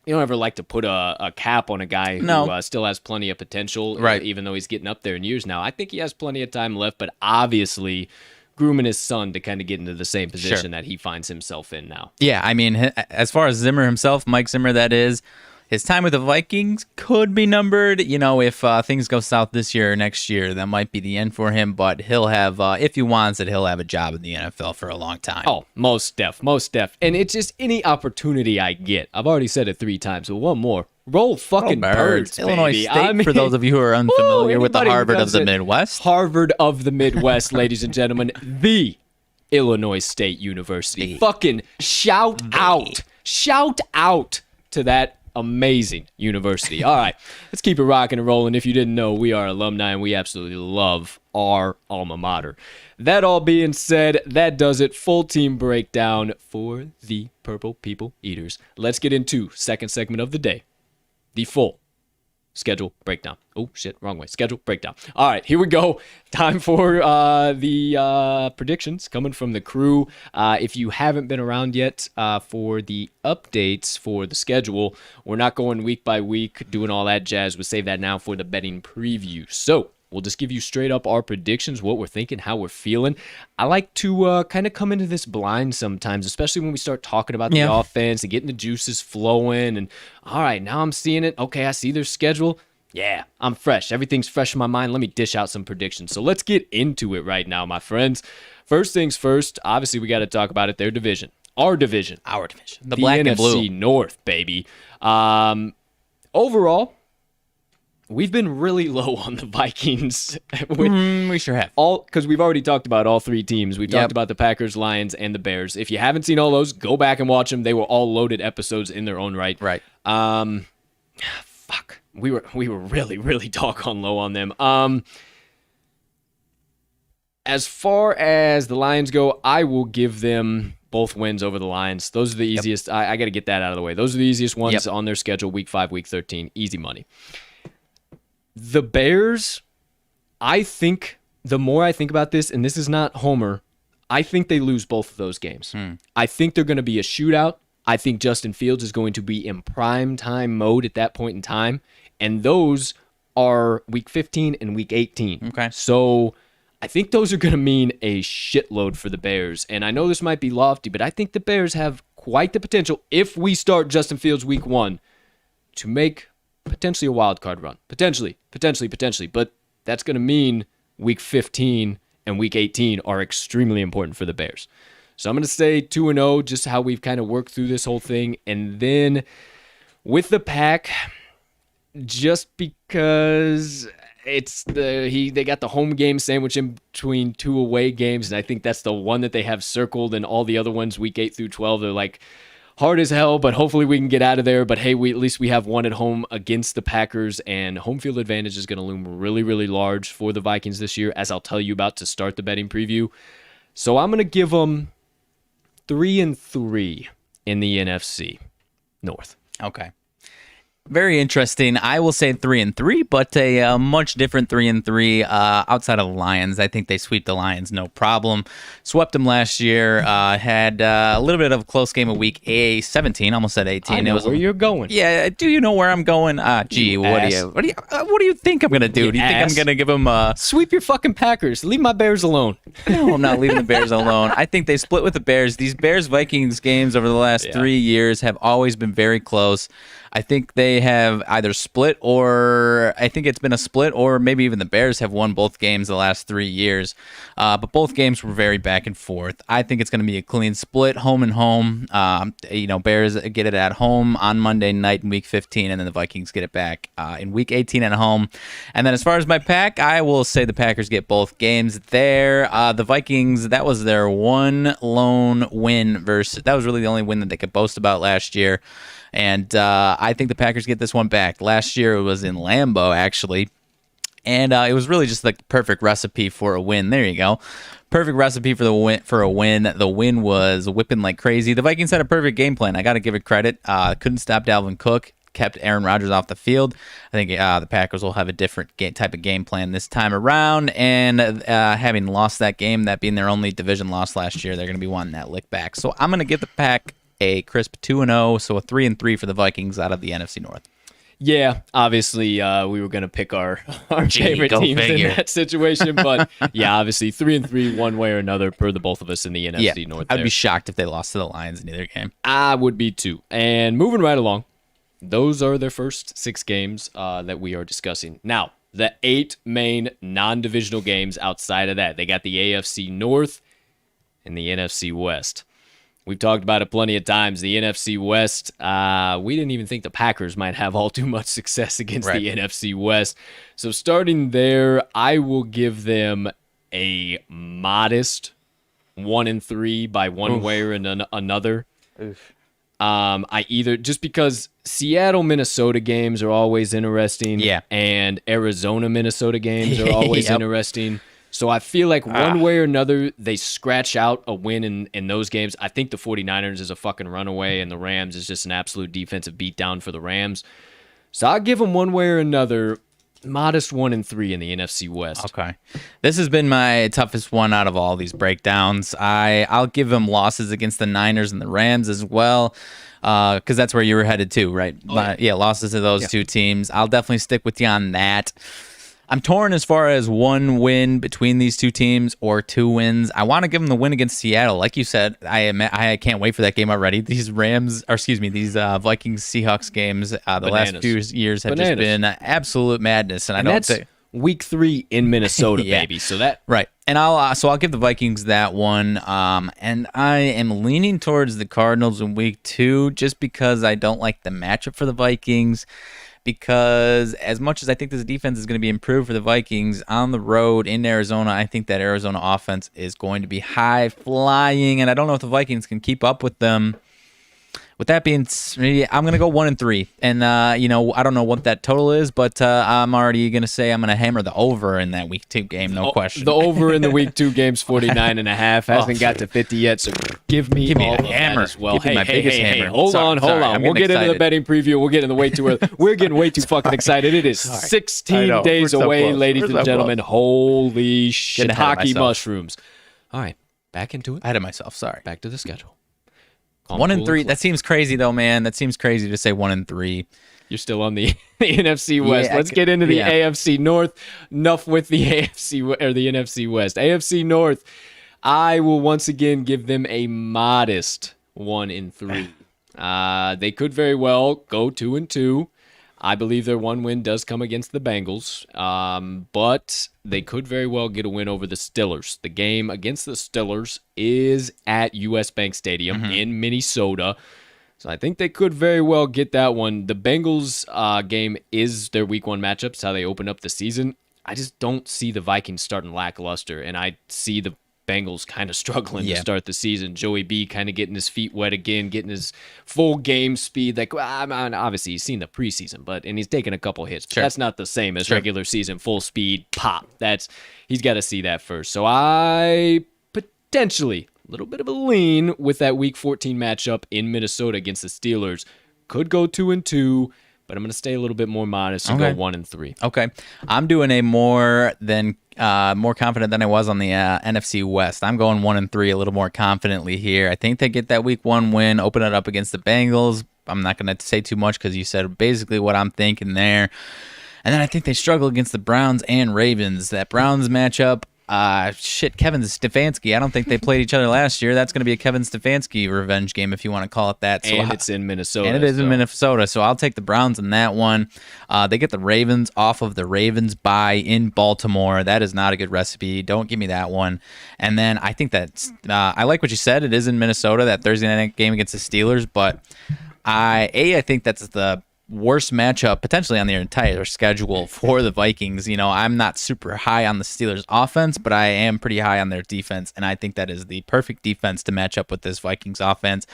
You don't ever like to put a cap on a guy who still has plenty of potential, even though he's getting up there in years now. I think he has plenty of time left, but obviously grooming his son to kind of get into the same position that he finds himself in now. Yeah, I mean, as far as Zimmer himself, Mike Zimmer, that is, his time with the Vikings could be numbered. You know, if things go south this year or next year, that might be the end for him. But he'll have, if he wants it, he'll have a job in the NFL for a long time. Oh, most def. And it's just any opportunity I get. I've already said it 3 times, but one more. Roll fucking birds, Illinois baby. State, for those of you who are unfamiliar with the Harvard of the Midwest. Harvard of the Midwest, ladies and gentlemen. The Illinois State University. Fucking shout out to that amazing university. All right, let's keep it rocking and rolling. If you didn't know, we are alumni and we absolutely love our alma mater. That all being said, that does it. Full team breakdown for the Purple People Eaters. Let's get into second segment of the day, the full schedule breakdown. Oh, shit, wrong way. Schedule breakdown. All right, here we go. Time for the predictions coming from the crew. If you haven't been around yet for the updates for the schedule, we're not going week by week, doing all that jazz. We'll save that now for the betting preview. So we'll just give you straight up our predictions, what we're thinking, how we're feeling. I like to kind of come into this blind sometimes, especially when we start talking about the offense and getting the juices flowing. And all right, now I'm seeing it. Okay, I see their schedule. Yeah, I'm fresh. Everything's fresh in my mind. Let me dish out some predictions. So let's get into it right now, my friends. First things first, obviously we got to talk about it, their division. Our division. The black and blue. NFC North, baby. Overall, we've been really low on the Vikings. We sure have. Because we've already talked about all 3 teams. We've talked about the Packers, Lions, and the Bears. If you haven't seen all those, go back and watch them. They were all loaded episodes in their own right. Right. Fuck. We were really, really doggone low on them. As far as the Lions go, I will give them both wins over the Lions. Those are the easiest. I got to get that out of the way. Those are the easiest ones on their schedule, week 5, week 13. Easy money. The Bears, I think, the more I think about this, and this is not Homer, I think they lose both of those games. I think they're going to be a shootout. I think Justin Fields is going to be in prime time mode at that point in time. And those are week 15 and week 18. Okay. So I think those are going to mean a shitload for the Bears. And I know this might be lofty, but I think the Bears have quite the potential, if we start Justin Fields week 1, to make potentially a wild card run. Potentially. But that's going to mean week 15 and week 18 are extremely important for the Bears. So I'm going to say 2-0, just how we've kind of worked through this whole thing. And then with the Pack, just because they got the home game sandwich in between 2 away games, and I think that's the one that they have circled, and all the other ones, week 8 through 12, they're like hard as hell, but hopefully we can get out of there. But hey, at least we have one at home against the Packers, and home field advantage is going to loom really, really large for the Vikings this year, as I'll tell you about to start the betting preview. So I'm going to give them 3-3 in the NFC North. Okay. Very interesting. I will say 3-3, but a much different 3-3 outside of the Lions. I think they sweep the Lions, no problem. Swept them last year. Had a little bit of a close game of week 17. Almost said 18. I know where you're going. Yeah. Do you know where I'm going? What do you think I'm gonna do? Do you think I'm gonna give them sweep your fucking Packers? Leave my Bears alone. No, I'm not leaving the Bears alone. I think they split with the Bears. These Bears-Vikings games over the last 3 years have always been very close. I think they have either split, or I think it's been a split, or maybe even the Bears have won both games the last 3 years. But both games were very back and forth. I think it's going to be a clean split, home and home. Bears get it at home on Monday night in week 15, and then the Vikings get it back in week 18 at home. And then as far as my pack, I will say the Packers get both games there. The Vikings, that was their one lone win that was really the only win that they could boast about last year. And I think the Packers get this one back. Last year it was in Lambeau, actually. And it was really just the perfect recipe for a win. There you go. Perfect recipe for a win. The win was whipping like crazy. The Vikings had a perfect game plan. I got to give it credit. Couldn't stop Dalvin Cook. Kept Aaron Rodgers off the field. I think the Packers will have a different type of game plan this time around. And having lost that game, that being their only division loss last year, they're going to be wanting that lick back. So I'm going to give the Pack a crisp 2-0, so a 3-3 for the Vikings out of the NFC North. Yeah, obviously we were going to pick our favorite teams in that situation, but yeah, obviously 3-3 one way or another per the both of us in the NFC North. I'd be shocked if they lost to the Lions in either game. I would be too. And moving right along, those are their first 6 games that we are discussing. Now, the 8 main non-divisional games outside of that, they got the AFC North and the NFC West. We've talked about it plenty of times. The NFC West, we didn't even think the Packers might have all too much success against the NFC West. So starting there, I will give them a modest 1-3 by one way or another. I either just because Seattle Minnesota games are always interesting, and Arizona Minnesota games are always interesting. So I feel like one way or another, they scratch out a win in those games. I think the 49ers is a fucking runaway, and the Rams is just an absolute defensive beatdown for the Rams. So I'll give them one way or another, modest 1-3 in the NFC West. Okay. This has been my toughest one out of all these breakdowns. I'll give them losses against the Niners and the Rams as well, because that's where you were headed too, right? Losses to those two teams. I'll definitely stick with you on that. I'm torn as far as one win between these two teams or 2 wins. I want to give them the win against Seattle. Like you said, I can't wait for that game already. These Vikings Seahawks games the last few years have just been absolute madness. And that's week 3 in Minnesota, baby. So that right. And I'll give the Vikings that one. And I am leaning towards the Cardinals in week 2 just because I don't like the matchup for the Vikings. Because as much as I think this defense is going to be improved for the Vikings on the road in Arizona, I think that Arizona offense is going to be high flying, and I don't know if the Vikings can keep up with them. With that being said, I'm going to go 1-3. And, I don't know what that total is, but I'm already going to say I'm going to hammer the over in that week 2 game, no question. The over in the week 2 game's 49.5. Hasn't got to 50 yet, so give me a hammer as well. Give me my biggest hammer. Hold on. We'll get into the betting preview. We'll get into way too early. We're getting way too fucking excited. It is 16 days away, ladies and gentlemen. Holy shit. Hockey mushrooms. All right, back into it. Ahead of myself, sorry. Back to the schedule. 1-3. That seems crazy, though, man. That seems crazy to say 1-3. You're still on the NFC West. Let's get into the AFC North. Enough with the AFC or the NFC West. AFC North. I will once again give them a modest 1-3. They could very well go 2-2. I believe their one win does come against the Bengals, but they could very well get a win over the Steelers. The game against the Steelers is at US Bank Stadium in Minnesota, so I think they could very well get that one. The Bengals game is their week 1 matchup. It's how they open up the season. I just don't see the Vikings starting lackluster, and I see the Bengals kind of struggling to Yeah. start the season. Joey B kind of getting his feet wet again, getting his full game speed. Like, obviously he's seen the preseason, and he's taken a couple hits. But Sure. that's not the same as Sure. regular season full speed pop. He's got to see that first. So I potentially a little bit of a lean with that Week 14 matchup in Minnesota against the Steelers. Could go 2-2, but I'm going to stay a little bit more modest and go 1-3. Okay. I'm doing a more confident than I was on the NFC West. I'm going 1-3 a little more confidently here. I think they get that Week 1 win, open it up against the Bengals. I'm not going to say too much because you said basically what I'm thinking there. And then I think they struggle against the Browns and Ravens. That Browns matchup, Kevin Stefanski. I don't think they played each other last year. That's going to be a Kevin Stefanski revenge game, if you want to call it that. So And it's in Minnesota. And it is in Minnesota, so I'll take the Browns in that one. They get the Ravens off of the Ravens bye in Baltimore. That is not a good recipe. Don't give me that one. And then I think that's I like what you said. It is in Minnesota, that Thursday night game against the Steelers, but I think that's the worst matchup potentially on their entire schedule for the Vikings. You know, I'm not super high on the Steelers offense, but I am pretty high on their defense, and I think that is the perfect defense to match up with this Vikings offense.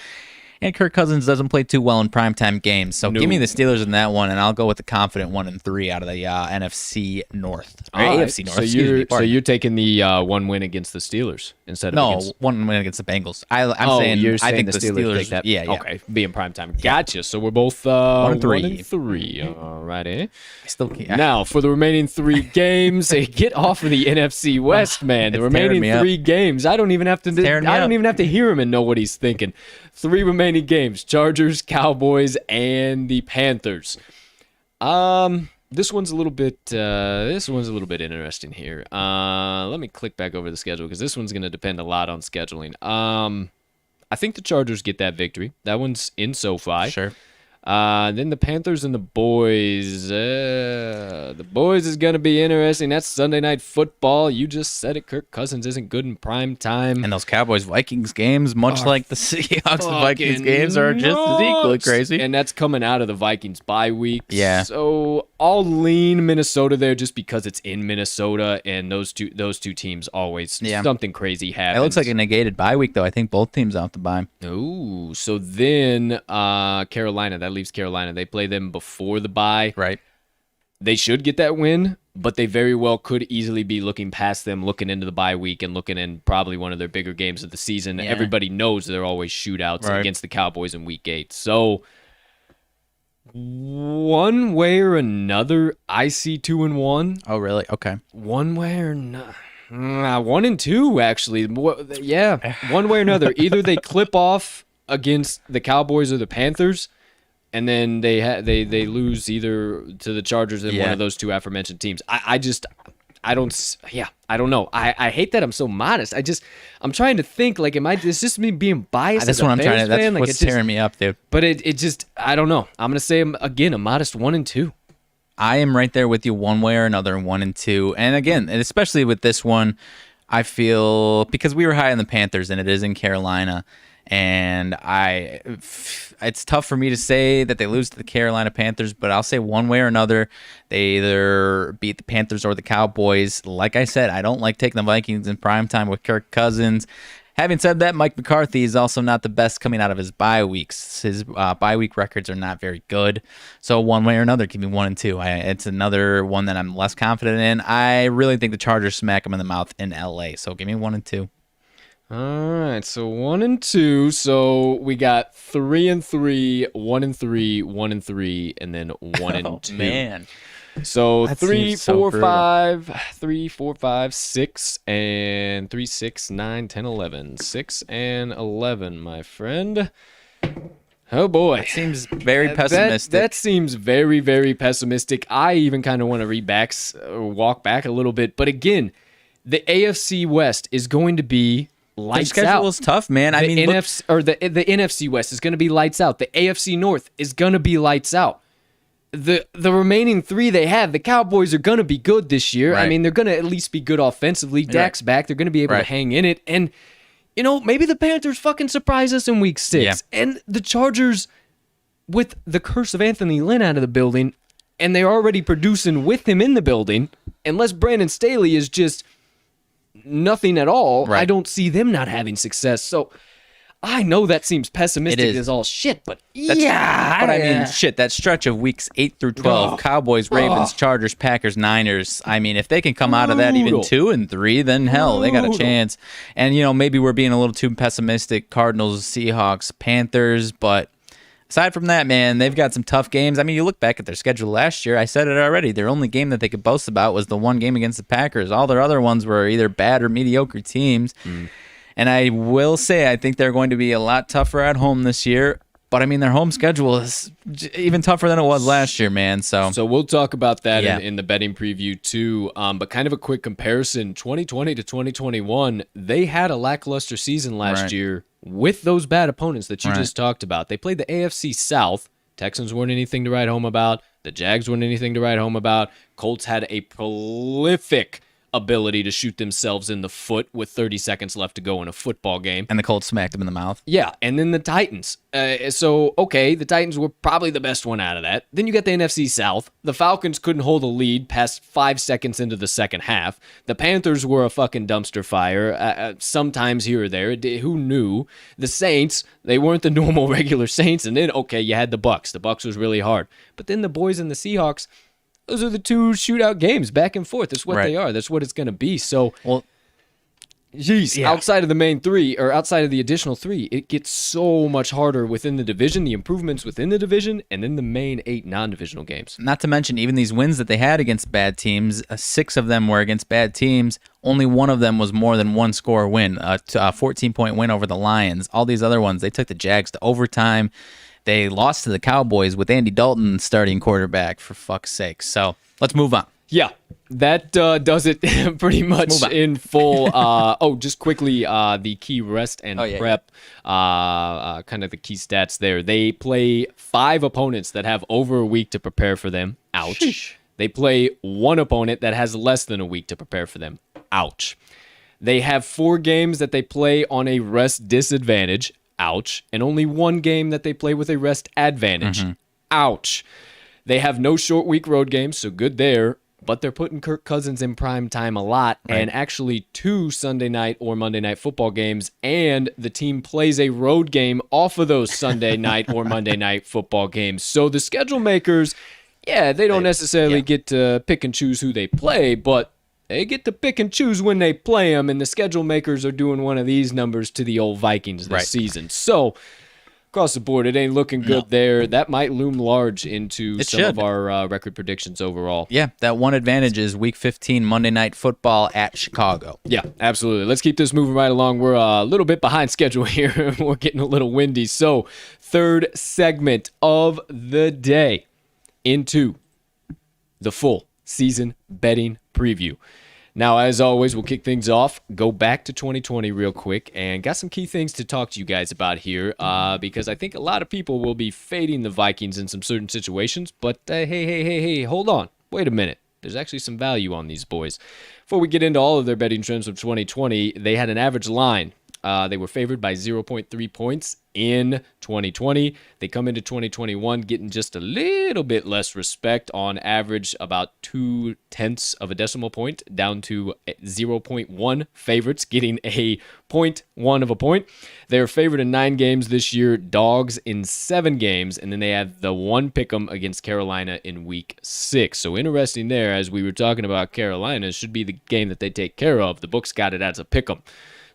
And Kirk Cousins doesn't play too well in primetime games, so give me the Steelers in that one, and I'll go with the confident 1-3 out of the NFC North. Or AFC North, So you're taking the one win against the Steelers instead of No, one win against the Bengals. I'm saying I think the Steelers take that. Yeah. Okay, being primetime. Gotcha. So we're both 1-3. 1-3. All right, I still can't. Now, for the remaining 3 games, get off of the NFC West, man. The remaining 3 games. I don't even have to hear him and know what he's thinking. 3 remaining games: Chargers, Cowboys, and the Panthers. This one's a little bit interesting here. Let me click back over the schedule because this one's going to depend a lot on scheduling. I think the Chargers get that victory. That one's in SoFi. Sure. Then the Panthers and the boys. The boys is going to be interesting. That's Sunday Night Football. You just said it. Kirk Cousins isn't good in prime time. And those Cowboys-Vikings games, much like the Seahawks and Vikings games, are just as equally crazy. And that's coming out of the Vikings bye week. Yeah. So I'll lean Minnesota there just because it's in Minnesota, and those two teams always something crazy happens. It looks like a negated bye week, though. I think both teams out the bye. Ooh, so then Carolina, that leaves Carolina. They play them before the bye. Right. They should get that win, but they very well could easily be looking past them, looking into the bye week and looking in probably one of their bigger games of the season. Yeah. Everybody knows they're always shootouts against the Cowboys in Week 8. So one way or another, I see 2-1. Oh, really? Okay. One way or not. 1-2, actually. Yeah, one way or another. Either they clip off against the Cowboys or the Panthers, and then they lose either to the Chargers and one of those two aforementioned teams. I don't know. I hate that I'm so modest. I'm trying to think, like, is this me being biased? That's what I'm trying to. That's what's tearing me up, dude. But it just, I don't know. I'm gonna say again a modest 1-2. I am right there with you one way or another, 1-2. And again, and especially with this one, I feel because we were high on the Panthers and it is in Carolina. And it's tough for me to say that they lose to the Carolina Panthers, but I'll say one way or another, they either beat the Panthers or the Cowboys. Like I said, I don't like taking the Vikings in primetime with Kirk Cousins. Having said that, Mike McCarthy is also not the best coming out of his bye weeks. His bye week records are not very good. So one way or another, give me 1-2. It's another one that I'm less confident in. I really think the Chargers smack them in the mouth in LA. So give me 1-2. All right, so 1-2. So we got 3-3, 1-3, 1-3, and then 1-2. Oh, man. So That 3, seems so 4, brutal. 5, 6, and 3, 6, 9, 10, 11. 6 and 11, my friend. Oh boy. That seems very pessimistic. That seems very, very pessimistic. I even kind of want to walk back a little bit. But again, the AFC West is going to be lights out. The schedule is tough, man. The NFC West is going to be lights out. The AFC North is going to be lights out. The remaining 3 they have, the Cowboys are going to be good this year. Right. I mean, they're going to at least be good offensively. Dak's back. They're going to be able to hang in it. And, maybe the Panthers fucking surprise us in Week 6. Yeah. And the Chargers, with the curse of Anthony Lynn out of the building, and they're already producing with him in the building, unless Brandon Staley is just nothing at all, Right. I don't see them not having success. So I know that seems pessimistic It is. as all shit, but But I mean, shit, that stretch of weeks 8 through 12, Oh. Cowboys, Ravens, Chargers, Packers, Niners. I mean, if they can come out of that even Brutal. 2 and 3, then hell, they got a Brutal. chance. And, maybe we're being a little too pessimistic. Cardinals, Seahawks, Panthers, but aside from that, man, they've got some tough games. I mean, you look back at their schedule last year, I said it already. Their only game that they could boast about was the one game against the Packers. All their other ones were either bad or mediocre teams. And I will say, I think they're going to be a lot tougher at home this year. But, I mean, their home schedule is even tougher than it was last year, man. So we'll talk about that Yeah. in the betting preview, too. But kind of a quick comparison, 2020 to 2021, they had a lackluster season last Right. year with those bad opponents that you Right. just talked about. They played the AFC South. Texans weren't anything to write home about. The Jags weren't anything to write home about. Colts had a prolific ability to shoot themselves in the foot with 30 seconds left to go in a football game. and the Colts smacked them in the mouth. Yeah, and then the Titans. Okay, the Titans were probably the best one out of that. Then you got the NFC South. The Falcons couldn't hold a lead past 5 seconds into the second half. The Panthers were a fucking dumpster fire, sometimes here or there. Who knew? The Saints, they weren't the normal regular Saints. And then, okay, you had the Bucks. The Bucks was really hard. But then the boys and the Seahawks, those are the two shootout games back and forth. That's what Right. they are. That's what it's going to be. So, Well, jeez, Yeah. outside of the main three, or outside of the additional three, it gets so much harder within the division, the improvements within the division, and then the main 8 non-divisional games. not to mention even these wins that they had against bad teams, 6 of them were against bad teams. Only one of them was more than one score win, a 14-point win over the Lions. All these other ones, they took the Jags to overtime. They lost to the Cowboys with Andy Dalton starting quarterback, for fuck's sake. So let's move on. Yeah, that does it pretty much move on. in full. Just quickly, the key rest and prep, kind of the key stats there. They play 5 opponents that have over a week to prepare for them. Ouch. Sheesh. They play 1 opponent that has less than a week to prepare for them. Ouch. They have 4 games that they play on a rest disadvantage. Ouch. And only 1 game that they play with a rest advantage. Ouch. They have no short week road games, so good there. But they're putting Kirk Cousins in prime time a lot, and actually 2 Sunday night or Monday night football games, and the team plays a road game off of those Sunday night or Monday night football games. So the schedule makers, they don't necessarily get to pick and choose who they play, but they get to pick and choose when they play them, and the schedule makers are doing one of these numbers to the old Vikings this season. So across the board, it ain't looking good there. That might loom large into some of our record predictions overall. Yeah, that one advantage is Week 15 Monday Night Football at Chicago. Yeah, absolutely. Let's keep this moving right along. We're a little bit behind schedule here. We're getting a little windy. So, third segment of the day into the full season betting preview. Now, as always, we'll kick things off, go back to 2020 real quick, and got some key things to talk to you guys about here, because I think a lot of people will be fading the Vikings in some certain situations, but hey, hold on. Wait a minute. There's actually some value on these boys. Before we get into all of their betting trends of 2020, they had an average line. They were favored by 0.3 points in 2020. They come into 2021 getting just a little bit less respect, on average about 0.2 of a decimal point, down to 0.1 favorites, getting a 0.1 of a point. They're favored in 9 games this year, dogs in 7 games, and then they have the one pick'em against Carolina in week 6. So interesting there, as we were talking about Carolina, should be the game that they take care of. The books got it as a pick'em.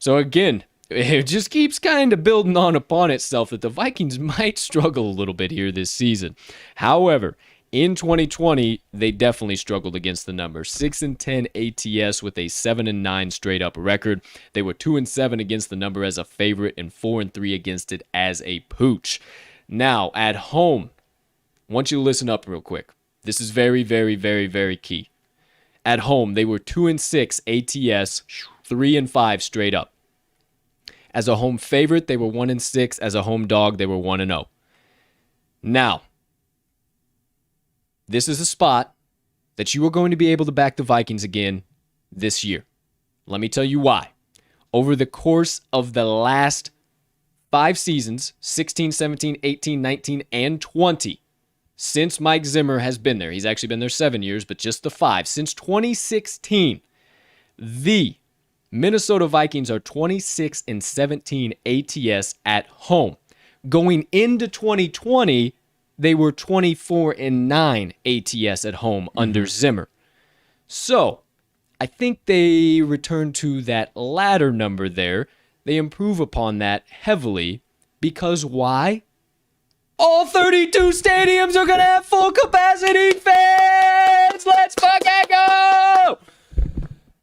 So again, it just keeps kind of building on upon itself that the Vikings might struggle a little bit here this season. However, in 2020, they definitely struggled against the number. 6-10 ATS with a 7-9 straight up record. They were 2-7 against the number as a favorite and 4-3 against it as a pooch. Now, at home, I want you to listen up real quick. This is very, very, very, very key. At home, they were 2-6 ATS, 3-5 straight up. As a home favorite, they were 1-6. As a home dog, they were 1-0. Now, this is a spot that you are going to be able to back the Vikings again this year. Let me tell you why. Over the course of the last 5 seasons, 16, 17, 18, 19, and 20, since Mike Zimmer has been there, he's actually been there 7 years, but just the 5. Since 2016, the Minnesota Vikings are 26-17 ATS at home. Going into 2020, they were 24-9 ATS at home under Zimmer. So, I think they return to that latter number there. They improve upon that heavily because why? All 32 stadiums are going to have full capacity fans! Let's fucking go!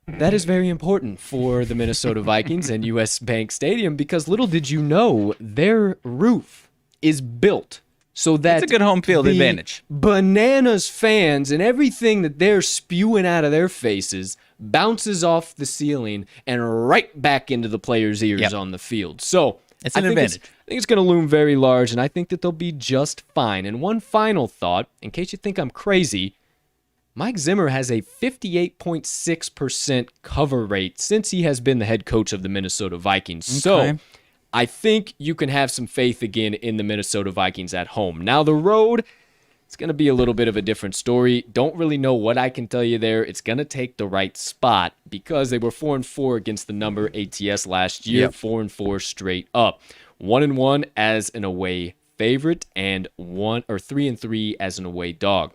That is very important for the Minnesota Vikings and US Bank Stadium because little did you know, their roof is built so that It's a good home field advantage. Bananas fans and everything that they're spewing out of their faces bounces off the ceiling and right back into the players' ears on the field. So it's an advantage. I think it's going to loom very large, and I think that they'll be just fine. And one final thought, in case you think I'm crazy, Mike Zimmer has a 58.6% cover rate since he has been the head coach of the Minnesota Vikings. Okay. So I think you can have some faith again in the Minnesota Vikings at home. Now, the road, it's going to be a little bit of a different story. Don't really know what I can tell you there. It's going to take the right spot because they were 4-4 against the number ATS last year, 4-4 straight up. 1-1 as an away favorite and 3-3 as an away dog.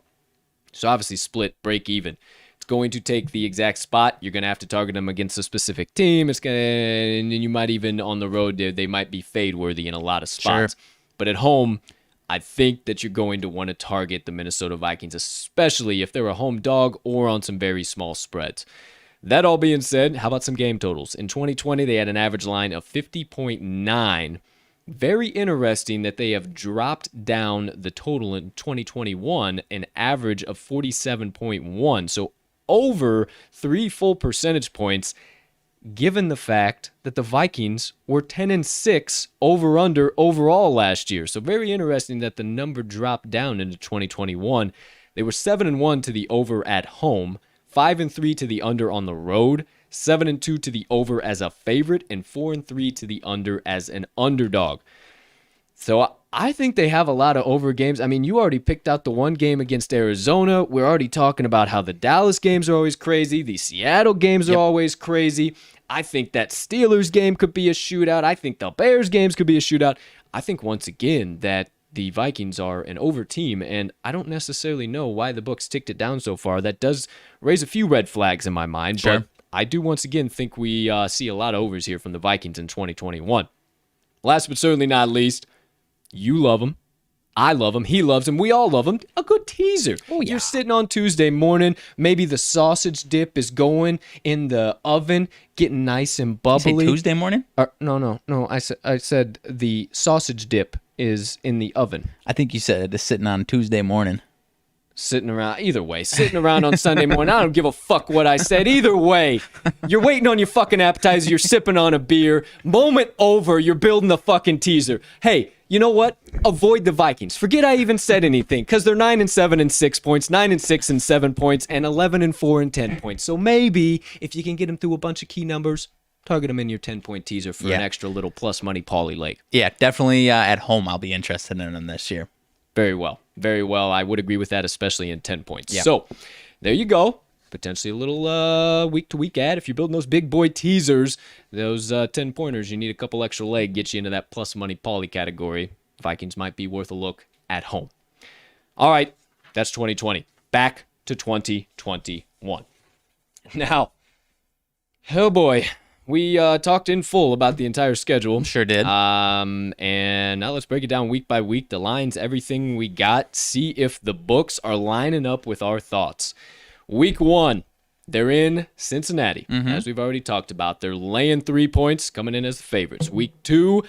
So obviously split, break even. It's going to take the exact spot. You're going to have to target them against a specific team. And you might even on the road, they might be fade worthy in a lot of spots. Sure. But at home, I think that you're going to want to target the Minnesota Vikings, especially if they're a home dog or on some very small spreads. That all being said, how about some game totals? In 2020, they had an average line of 50.9. Very interesting that they have dropped down the total in 2021, an average of 47.1. So over 3 full percentage points, given the fact that the Vikings were 10-6 over-under overall last year. So very interesting that the number dropped down into 2021. They were 7-1 to the over at home, 5-3 to the under on the road, 7-2 to the over as a favorite, and 4-3 to the under as an underdog. So I think they have a lot of over games. I mean, you already picked out the one game against Arizona. We're already talking about how the Dallas games are always crazy. The Seattle games are always crazy. I think that Steelers game could be a shootout. I think the Bears games could be a shootout. I think once again that the Vikings are an over team, and I don't necessarily know why the books ticked it down so far. That does raise a few red flags in my mind, Sure. but I do once again think we see a lot of overs here from the Vikings in 2021. Last but certainly not least, you love them. I love him. He loves him. We all love him. A good teaser. Oh, yeah. You're sitting on Tuesday morning. Maybe the sausage dip is going in the oven, getting nice and bubbly. You say Tuesday morning? No. I said the sausage dip is in the oven. I think you said it's sitting on Tuesday morning. Sitting around, either way, sitting around on Sunday morning. I don't give a fuck what I said. Either way, you're waiting on your fucking appetizer. You're sipping on a beer. Moment over. You're building the fucking teaser. Hey, you know what? Avoid the Vikings. Forget I even said anything because they're 9-7 and 6 points, 9-6 and 7 points, and 11-4 and 10 points. So maybe if you can get them through a bunch of key numbers, target them in your 10-point teaser for an extra little plus money Pauly Lake. Yeah, definitely at home. I'll be interested in them this year. Very well. Very well. I would agree with that, especially in 10 points. Yeah. So there you go. Potentially a little week-to-week ad. If you're building those big boy teasers, those 10-pointers, you need a couple extra leg, get you into that plus money Pauly category. Vikings might be worth a look at home. All right, that's 2020. Back to 2021. Now, oh boy, we talked in full about the entire schedule. Sure did. And now let's break it down week by week. The lines, everything we got. See if the books are lining up with our thoughts. Week 1, they're in Cincinnati, as we've already talked about. They're laying 3 points, coming in as the favorites. Week 2,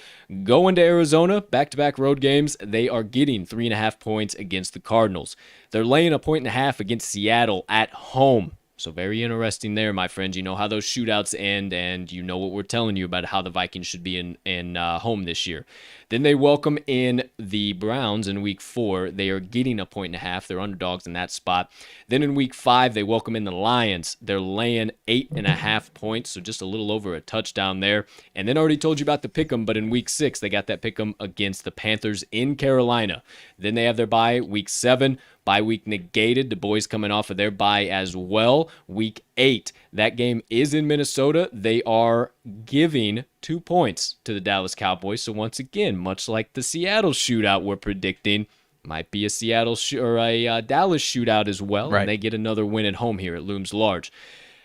going to Arizona, back-to-back road games. They are getting 3.5 points against the Cardinals. They're laying 1.5 against Seattle at home. So very interesting there, my friends. You know how those shootouts end, and you know what we're telling you about how the Vikings should be in home this year. Then they welcome in the Browns in week 4. They are getting 1.5. They're underdogs in that spot. Then in week 5, they welcome in the Lions. They're laying 8.5 points, so just a little over a touchdown there. And then I already told you about the pick'em, but in week 6, they got that pick'em against the Panthers in Carolina. Then they have their bye week 7. Bye week negated. The boys coming off of their bye as well. Week 8. That game is in Minnesota. They are giving 2 points to the Dallas Cowboys. So once again, much like the Seattle shootout we're predicting, might be a Seattle or a Dallas shootout as well. Right. And they get another win at home here. It looms large.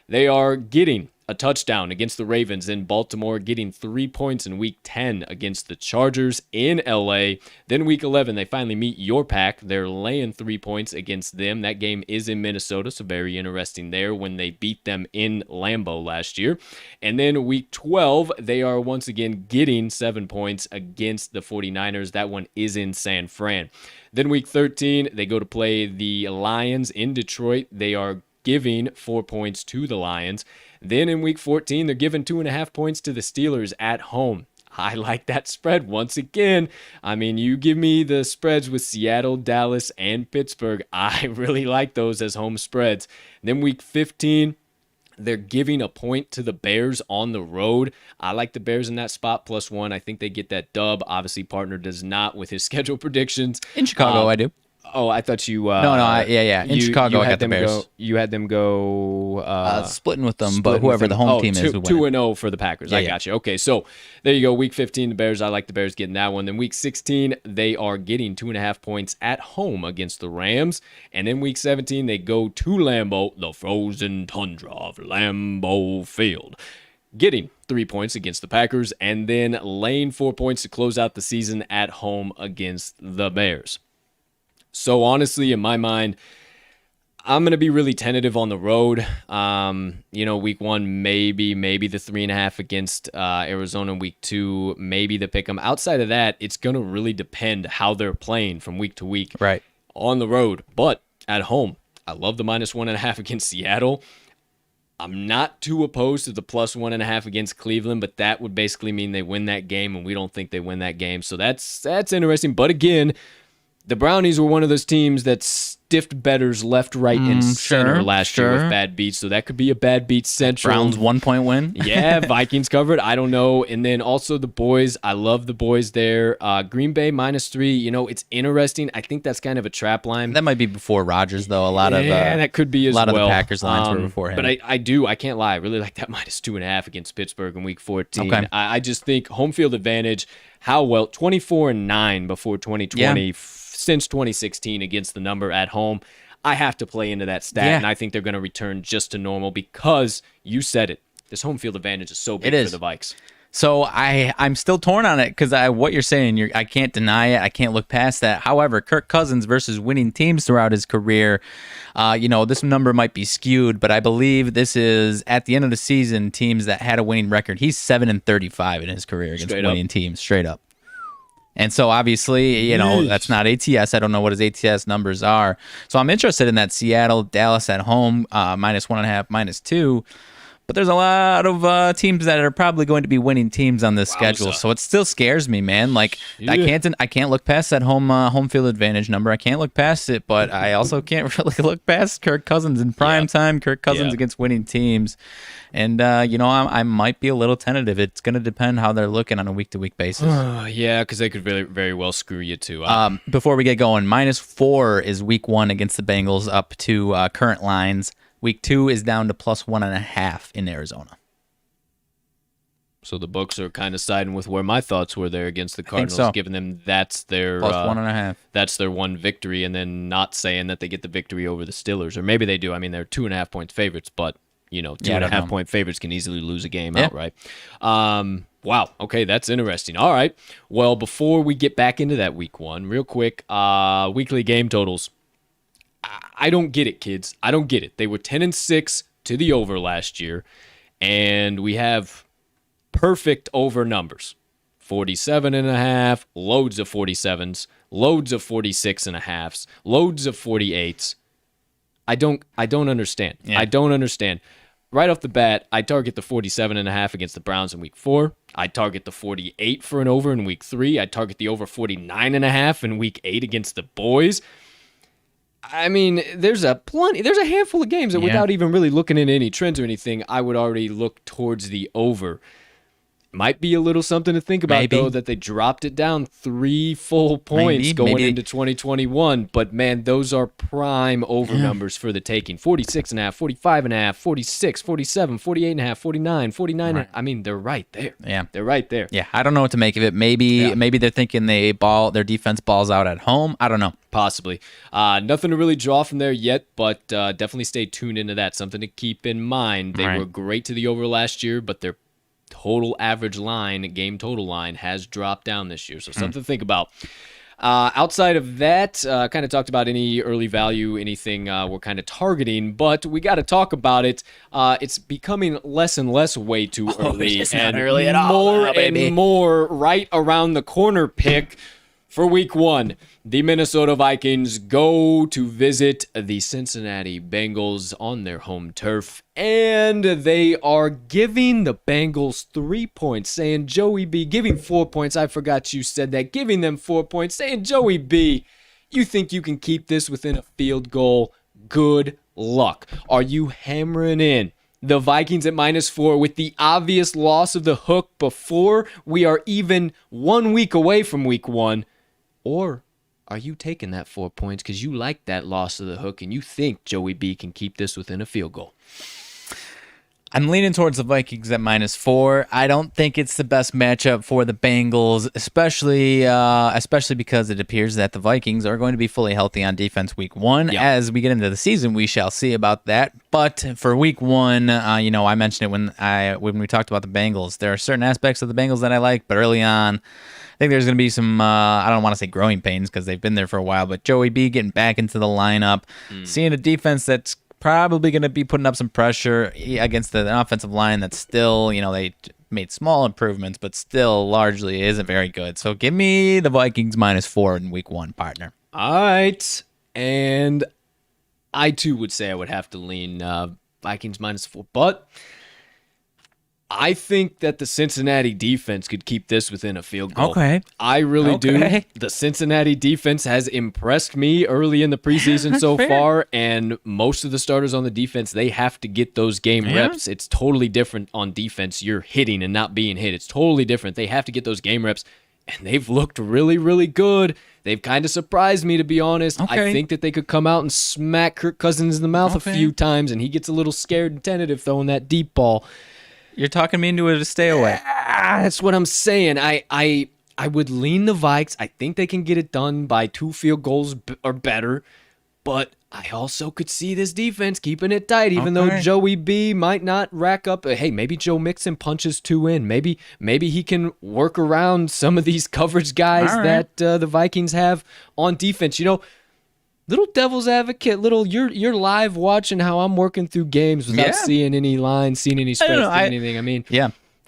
They are getting a touchdown against the Ravens in Baltimore, getting 3 points in Week 10 against the Chargers in LA. Then Week 11, they finally meet your pack. They're laying 3 points against them. That game is in Minnesota, so very interesting there when they beat them in Lambeau last year. And then Week 12, they are once again getting 7 points against the 49ers. That one is in San Fran. Then Week 13, they go to play the Lions in Detroit. They are giving 4 points to the Lions. Then in Week 14, they're giving 2.5 points to the Steelers at home. I like that spread once again. I mean, you give me the spreads with Seattle, Dallas, and Pittsburgh. I really like those as home spreads. Then Week 15, they're giving a point to the Bears on the road. I like the Bears in that spot, +1. I think they get that dub. Obviously, partner does not with his schedule predictions. In Chicago, I do. Oh, I thought you... yeah. In Chicago, I got the Bears. You had them go... splitting with them, but whoever the home team is who wins. 2-0 for the Packers. I got you. Okay, so there you go. Week 15, the Bears. I like the Bears getting that one. Then Week 16, they are getting 2.5 points at home against the Rams. And then Week 17, they go to Lambeau, the frozen tundra of Lambeau Field, getting 3 points against the Packers, and then laying 4 points to close out the season at home against the Bears. So honestly, in my mind, I'm going to be really tentative on the road. Week 1, maybe the 3.5 against Arizona. Week 2, maybe the pick 'em. Outside of that, it's going to really depend how they're playing from week to week on the road. But at home, I love the -1.5 against Seattle. I'm not too opposed to the +1.5 against Cleveland, but that would basically mean they win that game, and we don't think they win that game. So that's interesting. But again, the Brownies were one of those teams that stiffed bettors left, right, and center last year with bad beats. So that could be a bad beat central. Browns 1-point win. Yeah, Vikings covered. I don't know. And then also the boys. I love the boys there. Green Bay -3. It's interesting. I think that's kind of a trap line. That might be before Rodgers, though. A lot of that could be as well. A lot of the Packers lines were before him. But I can't lie. I really like that -2.5 against Pittsburgh in Week 14. Okay. I just think home field advantage. How well 24-9 before 2020. Yeah. Since 2016 against the number at home. I have to play into that stat, and I think they're going to return just to normal because you said it. This home field advantage is so big for the Vikes. So I'm still torn on it because what you're saying, I can't deny it. I can't look past that. However, Kirk Cousins versus winning teams throughout his career, this number might be skewed, but I believe this is at the end of the season teams that had a winning record. He's 7-35 in his career against winning teams, straight up. And so obviously, that's not ATS. I don't know what his ATS numbers are. So I'm interested in that Seattle, Dallas at home, -1.5, -2. But there's a lot of teams that are probably going to be winning teams on this schedule. So it still scares me, man. Like I can't look past that home field advantage number. I can't look past it, but I also can't really look past Kirk Cousins in prime time. Kirk Cousins against winning teams. And, I might be a little tentative. It's going to depend how they're looking on a week-to-week basis. Yeah, because they could very, very well screw you, too. Before we get going, -4 is Week 1 against the Bengals up to current lines. Week 2 is down to +1.5 in Arizona. So the books are kind of siding with where my thoughts were there against the Cardinals, giving them that's their +1.5. That's their one victory, and then not saying that they get the victory over the Steelers, or maybe they do. I mean, they're 2.5 point favorites, but 2.5 point favorites can easily lose a game outright. Wow. Okay, that's interesting. All right. Well, before we get back into that Week 1, real quick, weekly game totals. I don't get it, kids. I don't get it. They were 10-6 to the over last year, and we have perfect over numbers. 47.5, loads of 47s, loads of 46.5s, loads of 48s. I don't understand. I don't understand. Right off the bat, I target the 47.5 against the Browns in Week 4. I target the 48 for an over in Week 3. I target the over 49.5 in Week 8 against the boys. I mean, there's a handful of games that without even really looking at any trends or anything, I would already look towards the over. Might be a little something to think about, though, that they dropped it down 3 full points going into 2021. But, man, those are prime over numbers for the taking. 46.5, 45.5, 46, 47, 48.5, 49, 49. Right. I mean, they're right there. Yeah. They're right there. Yeah, I don't know what to make of it. Maybe they're thinking their defense balls out at home. I don't know. Possibly. Nothing to really draw from there yet, but definitely stay tuned into that. Something to keep in mind. They were great to the over last year, but their total average line, game total line, has dropped down this year. So something to think about. Outside of that, kind of talked about any early value, anything we're kind of targeting, but we got to talk about it. It's becoming less and less way too early, it's and not early at all, more baby. and more right around the corner pick. For week 1, the Minnesota Vikings go to visit the Cincinnati Bengals on their home turf, and they are giving the Bengals 3 points, saying, Joey B, giving 4 points. I forgot you said that. Giving them 4 points, saying, Joey B, you think you can keep this within a field goal? Good luck. Are you hammering in the Vikings at -4 with the obvious loss of the hook before we are even 1 week away from week 1? Or are you taking that 4 points because you like that loss of the hook and you think Joey B can keep this within a field goal? I'm leaning towards the Vikings at -4. I don't think it's the best matchup for the Bengals, especially because it appears that the Vikings are going to be fully healthy on defense week 1. Yep. As we get into the season, we shall see about that. But for week 1, I mentioned it when we talked about the Bengals. There are certain aspects of the Bengals that I like, but early on, I think there's going to be some, I don't want to say growing pains because they've been there for a while, but Joey B getting back into the lineup, seeing a defense that's probably going to be putting up some pressure against an offensive line that's still, they made small improvements, but still largely isn't very good. So give me the Vikings -4 in week 1, partner. All right. And I, too, would say I would have to lean Vikings -4, but I think that the Cincinnati defense could keep this within a field goal. Okay. I really do. The Cincinnati defense has impressed me early in the preseason so far, and most of the starters on the defense, they have to get those game reps. It's totally different on defense. You're hitting and not being hit. It's totally different. They have to get those game reps, and they've looked really, really good. They've kind of surprised me, to be honest. I think that they could come out and smack Kirk Cousins in the mouth a few times, and he gets a little scared and tentative throwing that deep ball. You're talking me into it to stay away. That's what I'm saying. I would lean the Vikes. I think they can get it done by 2 field goals or better. But I also could see this defense keeping it tight, even though Joey B might not rack up. Hey, maybe Joe Mixon punches 2 in. Maybe he can work around some of these coverage guys that the Vikings have on defense. Little devil's advocate, you're live watching how I'm working through games without seeing any lines, seeing any spreads, anything. I mean,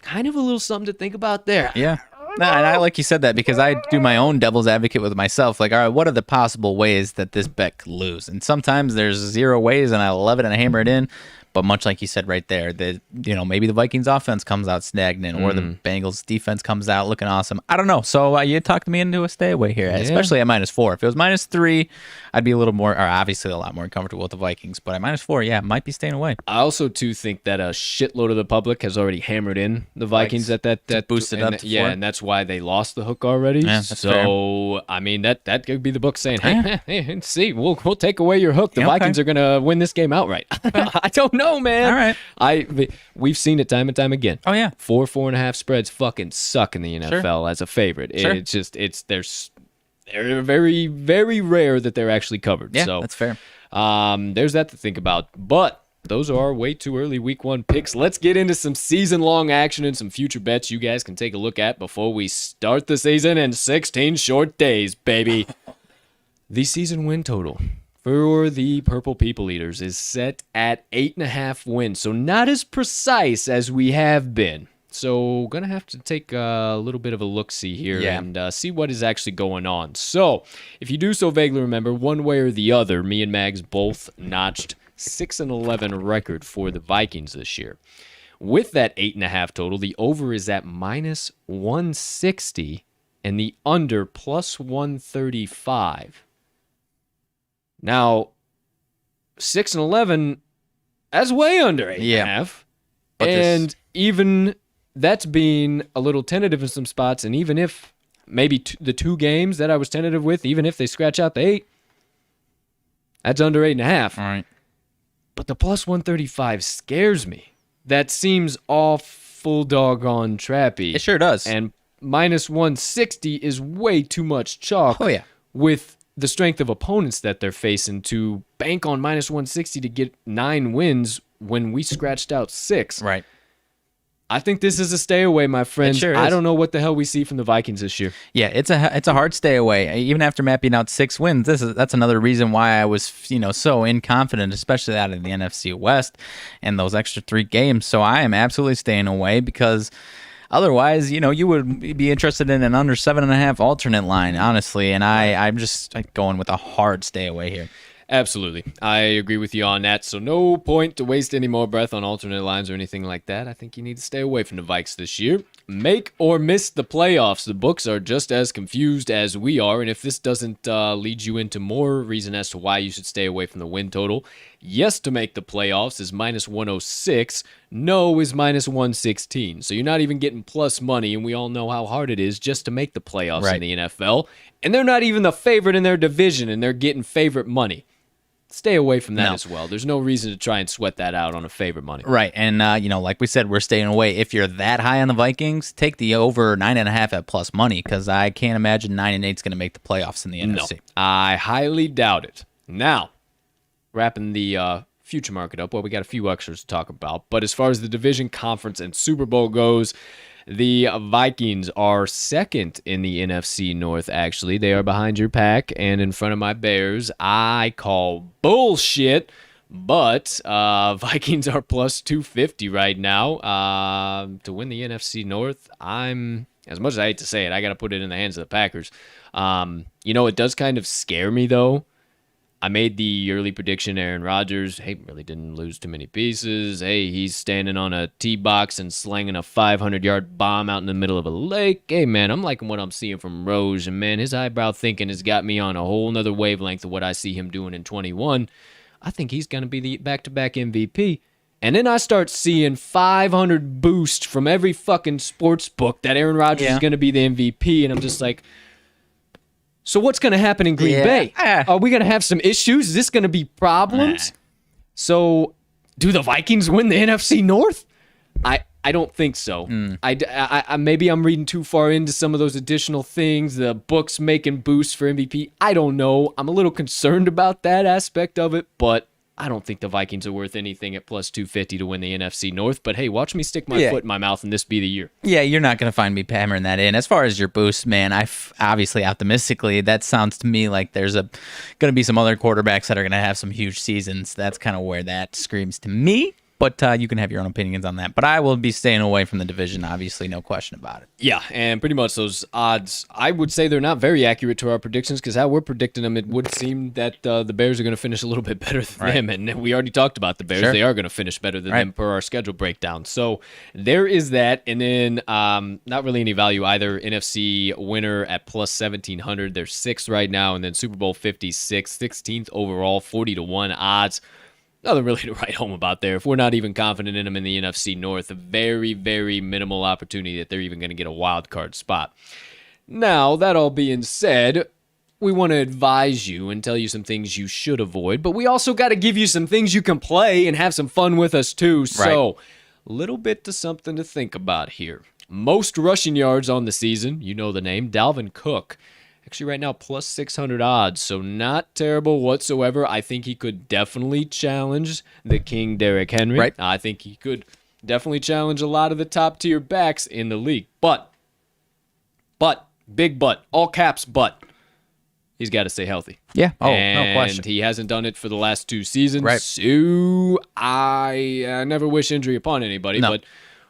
kind of a little something to think about there. Yeah. No, and I like you said that because I do my own devil's advocate with myself. Like, all right, what are the possible ways that this bet could lose? And sometimes there's 0 ways, and I love it and I hammer it in. But much like you said right there, maybe the Vikings offense comes out stagnant or the Bengals defense comes out looking awesome. I don't know. So you talked me into a stay away here, especially at -4. If it was -3, I'd be a little more, or obviously a lot more comfortable with the Vikings. But at -4, might be staying away. I also, too, think that a shitload of the public has already hammered in the Vikings at that boosted up to 4. And that's why they lost the hook already. Yeah, so, fair. I mean, that could be the book saying, hey, see, we'll take away your hook. The Vikings are going to win this game outright. I don't know, man. All right. We've seen it time and time again. Oh, yeah. 4.5 spreads fucking suck in the NFL as a favorite. Sure. It's just, they're very, very rare that they're actually covered. Yeah, so that's fair. There's that to think about. But those are our way too early week 1 picks. Let's get into some season-long action and some future bets you guys can take a look at before we start the season in 16 short days, baby. The season win total for the Purple People Eaters is set at 8.5 wins. So not as precise as we have been. So going to have to take a little bit of a look-see here and see what is actually going on. So if you do so vaguely remember, one way or the other, me and Mags both notched 6-11 record for the Vikings this year. With that 8.5 total, the over is at -160 and the under +135. Now, 6-11, that's way under 8.5. But and even that's being a little tentative in some spots, and even if maybe the 2 games that I was tentative with, even if they scratch out the 8, that's under 8.5. All right. But the plus 135 scares me. That seems awful doggone trappy. It sure does. And minus 160 is way too much chalk. Oh, yeah. With the strength of opponents that they're facing to bank on minus 160 to get 9 wins when we scratched out 6. Right. I think this is a stay away, my friends. Sure I is. don't know what the hell we see from the Vikings this year. Yeah, it's a hard stay away. Even after mapping out 6 wins, that's another reason why I was so inconfident, especially out of the NFC West and those extra 3 games. So I am absolutely staying away because otherwise, you would be interested in an under 7.5 alternate line, honestly. And I'm just going with a hard stay away here. Absolutely. I agree with you on that. So no point to waste any more breath on alternate lines or anything like that. I think you need to stay away from the Vikes this year. Make or miss the playoffs. The books are just as confused as we are. And if this doesn't lead you into more reason as to why you should stay away from the win total, yes to make the playoffs is minus 106. No is minus 116. So you're not even getting plus money. And we all know how hard it is just to make the playoffs in the NFL. And they're not even the favorite in their division, and they're getting favorite money. Stay away from that as well. There's no reason to try and sweat that out on a favorite money. Right. And, like we said, we're staying away. If you're that high on the Vikings, take the over 9.5 at plus money because I can't imagine 9-8 is going to make the playoffs in the NFC. No, I highly doubt it. Now, wrapping the future market up, well, we got a few extras to talk about. But as far as the division, conference, and Super Bowl goes, the Vikings are second in the NFC North, actually. They are behind your Pack and in front of my Bears. I call bullshit, but Vikings are plus 250 right now to win the NFC North. As much as I hate to say it, I got to put it in the hands of the Packers. It does kind of scare me, though. I made the early prediction, Aaron Rodgers, really didn't lose too many pieces. Hey, he's standing on a tee box and slinging a 500-yard bomb out in the middle of a lake. Hey, man, I'm liking what I'm seeing from Rose. And, man, his eyebrow thinking has got me on a whole nother wavelength of what I see him doing in 21. I think he's going to be the back-to-back MVP. And then I start seeing 500 boost from every fucking sports book that Aaron Rodgers is going to be the MVP. And I'm just like... So what's going to happen in Green Bay? Are we going to have some issues? Is this going to be problems? So do the Vikings win the NFC North? I don't think so. I maybe I'm reading too far into some of those additional things. The books making boosts for MVP. I don't know. I'm a little concerned about that aspect of it, but I don't think the Vikings are worth anything at plus 250 to win the NFC North. But hey, watch me stick my foot in my mouth and this be the year. Yeah, you're not going to find me hammering that in. As far as your boost, man, obviously optimistically, that sounds to me like there's going to be some other quarterbacks that are going to have some huge seasons. That's kind of where that screams to me. But you can have your own opinions on that. But I will be staying away from the division, obviously, no question about it. Yeah, and pretty much those odds, I would say they're not very accurate to our predictions because how we're predicting them, it would seem that the Bears are going to finish a little bit better than them. And we already talked about the Bears. Sure. They are going to finish better than them per our schedule breakdown. So there is that. And then not really any value either. NFC winner at plus 1,700. They're 6th right now. And then Super Bowl 56, 16th overall, 40-1 odds. Nothing really to write home about there. If we're not even confident in them in the NFC North, a very, very minimal opportunity that they're even going to get a wild card spot. Now, that all being said, we want to advise you and tell you some things you should avoid, but we also got to give you some things you can play and have some fun with us too. So, a little bit to something to think about here. Most rushing yards on the season, you know the name, Dalvin Cook. Actually, right now, plus 600 odds, so not terrible whatsoever. I think he could definitely challenge the King Derrick Henry. Right. I think he could definitely challenge a lot of the top-tier backs in the league. But, big but, all caps but, he's got to stay healthy. Yeah, no question. And he hasn't done it for the last 2 seasons. Right. So I never wish injury upon anybody, but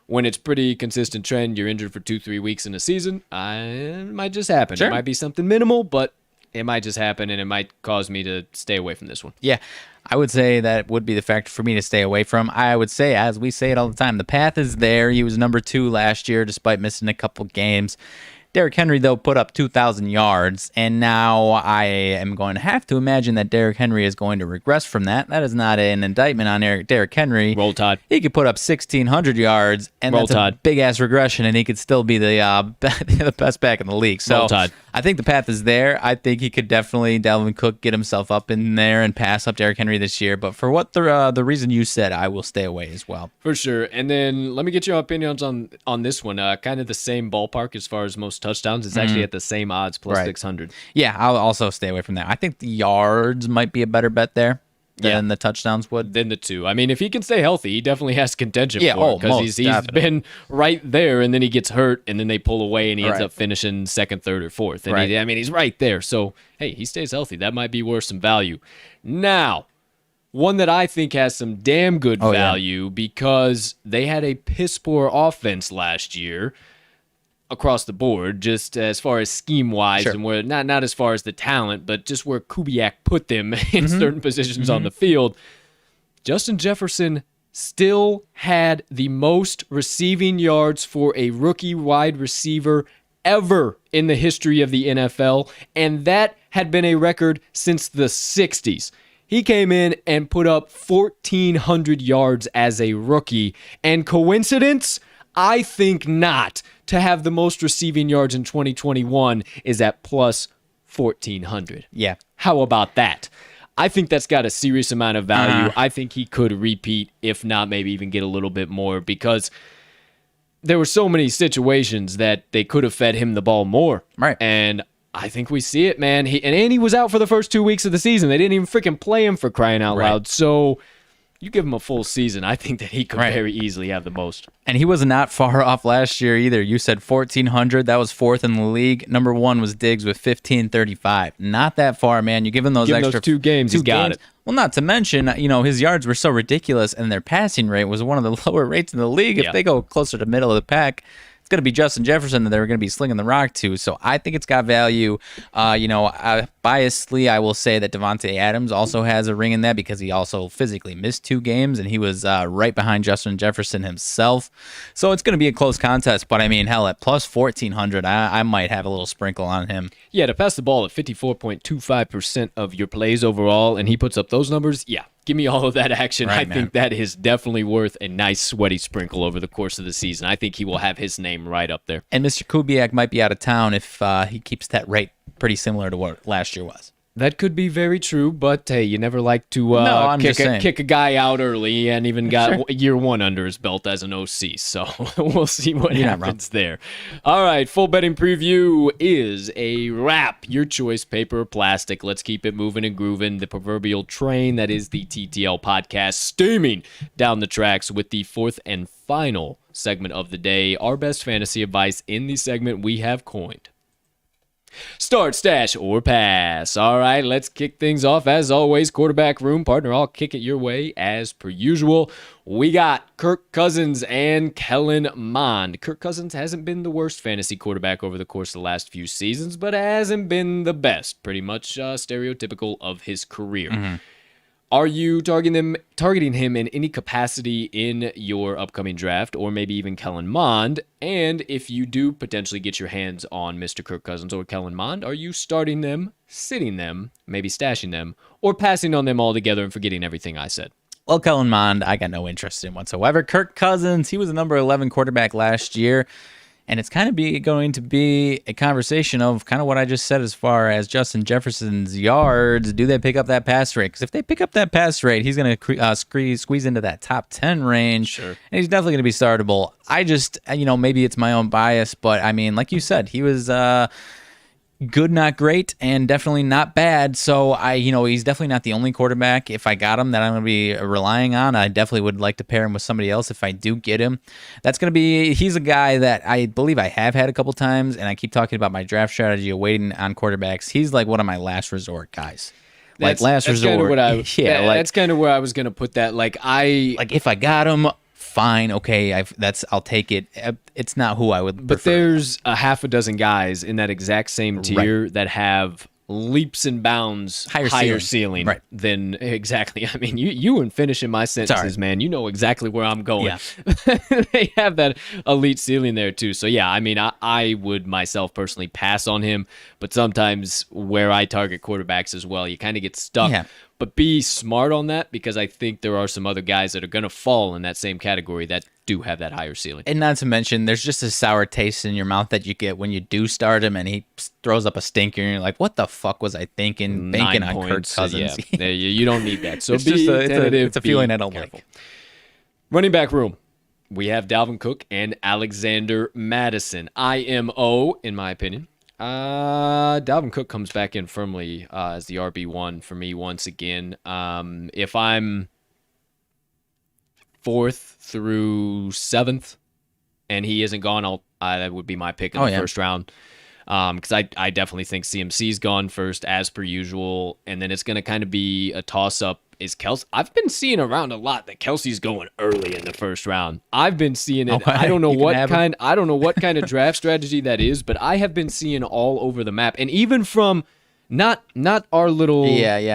when it's pretty consistent trend, you're injured for 2-3 weeks in a season, it might just happen. Sure. It might be something minimal, but it might just happen, and it might cause me to stay away from this one. Yeah, I would say that would be the factor for me to stay away from. I would say, as we say it all the time, the path is there. He was number 2 last year, despite missing a couple games. Derrick Henry, though, put up 2,000 yards, and now I am going to have to imagine that Derrick Henry is going to regress from that. That is not an indictment on Derrick Henry. Roll Tide. He could put up 1,600 yards, and Roll that's Tide. a big-ass regression, and he could still be the best back in the league. So Roll Tide. I think the path is there. I think he could definitely, Dalvin Cook, get himself up in there and pass up Derrick Henry this year. But for what the reason you said, I will stay away as well. For sure. And then let me get your opinions on this one. Kind of the same ballpark as far as most touchdowns. It's actually at the same odds, plus Right. 600. Yeah, I'll also stay away from that. I think the yards might be a better bet there than the touchdowns would. Then the two. I mean, if he can stay healthy, he definitely has contention Yeah, for it, because most he's definitely. been right there, and then he gets hurt, and then they pull away, and he ends Right. up finishing second, third, or fourth. And Right. he's right there. So, hey, he stays healthy. That might be worth some value. Now, one that I think has some damn good Oh, yeah. value because they had a piss poor offense last year across the board, just as far as scheme wise, Sure. and where not as far as the talent, but just where Kubiak put them in Mm-hmm. certain positions on the field. Justin Jefferson still had the most receiving yards for a rookie wide receiver ever in the history of the NFL, and that had been a record since the 60s. He came in and put up 1,400 yards as a rookie, and coincidence? I think not. To have the most receiving yards in 2021 is at plus 1,400. Yeah. How about that? I think that's got a serious amount of value. I think he could repeat, if not maybe even get a little bit more, because there were so many situations that they could have fed him the ball more. Right. And I think we see it, man. And he was out for the first 2 weeks of the season. They didn't even freaking play him, for crying out Right. loud. So you give him a full season, I think that he could Right. very easily have the most. And he was not far off last year either. You said 1,400. That was fourth in the league. Number one was Diggs with 1,535. Not that far, man. You give him those Give him extra those 2 games, he's got it. Well, not to mention, his yards were so ridiculous, and their passing rate was one of the lower rates in the league. If Yeah. they go closer to middle of the pack, it's going to be Justin Jefferson that they're going to be slinging the rock to. So I think it's got value. Biasedly, I will say that Devontae Adams also has a ring in that because he also physically missed 2 games, and he was right behind Justin Jefferson himself. So it's going to be a close contest. But I mean, hell, at plus 1,400, I might have a little sprinkle on him. Yeah, to pass the ball at 54.25% of your plays overall, and he puts up those numbers, yeah, give me all of that action. Right, I man. think that is definitely worth a nice sweaty sprinkle over the course of the season. I think he will have his name right up there. And Mr. Kubiak might be out of town if he keeps that rate pretty similar to what last year was. That could be very true, but hey, you never like to I'm just saying. kick a guy out early and even got year one under his belt as an OC. So we'll see what You're not happens there. All right, full betting preview is a wrap. Your choice, paper or plastic. Let's keep it moving and grooving. The proverbial train that is the TTL podcast steaming down the tracks with the fourth and final segment of the day. Our best fantasy advice in the segment we have coined. Start, stash, or pass. All right, let's kick things off. As always, quarterback room, partner, I'll kick it your way as per usual. We got Kirk Cousins and Kellen Mond. Kirk Cousins hasn't been the worst fantasy quarterback over the course of the last few seasons, but hasn't been the best. Pretty much stereotypical of his career. Are you targeting him in any capacity in your upcoming draft, or maybe even Kellen Mond? And if you do potentially get your hands on Mr. Kirk Cousins or Kellen Mond, are you starting them, sitting them, maybe stashing them, or passing on them altogether and forgetting everything I said? Well, Kellen Mond, I got no interest in whatsoever. Kirk Cousins, he was the number 11 quarterback last year. And it's kind of going to be a conversation of kind of what I just said as far as Justin Jefferson's yards. Do they pick up that pass rate? Because if they pick up that pass rate, he's going to squeeze into that top 10 range. Sure. And he's definitely going to be startable. I just, maybe it's my own bias, but I mean, like you said, he was good, not great, and definitely not bad. So he's definitely not the only quarterback, if I got him, that I'm going to be relying on. I definitely would like to pair him with somebody else if I do get him. He's a guy that I believe I have had a couple times, and I keep talking about my draft strategy of waiting on quarterbacks. He's like one of my last resort guys. That's kind of where I was going to put that. If I got him, fine, okay, I'll take it. It's not who I would But prefer. there's a half a dozen guys in that exact same tier that have leaps and bounds higher ceiling right. than exactly. I mean, you weren't finishing my sentences, man. You know exactly where I'm going. Yeah. They have that elite ceiling there too. So yeah, I mean, I would myself personally pass on him, but sometimes where I target quarterbacks as well, you kind of get stuck. Yeah. But be smart on that, because I think there are some other guys that are going to fall in that same category that do have that higher ceiling. And not to mention, there's just a sour taste in your mouth that you get when you do start him and he throws up a stinker and you're like, what the fuck was I thinking? Banking on Kirk Cousins. Yeah. You don't need that. So it's be just tentative. It's a feeling I don't careful. like. Running back room. We have Dalvin Cook and Alexander Mattison. IMO, in my opinion. Dalvin Cook comes back in firmly as the RB1 for me once again. If I'm 4th through 7th and he isn't gone, that would be my pick in the first round. Because I definitely think CMC's gone first as per usual, and then it's going to kind of be a toss-up. Is Kelsey? I've been seeing around a lot that Kelsey's going early in the first round. I've been seeing it. Okay. I don't know what kind of draft strategy that is, but I have been seeing all over the map, and even from not our little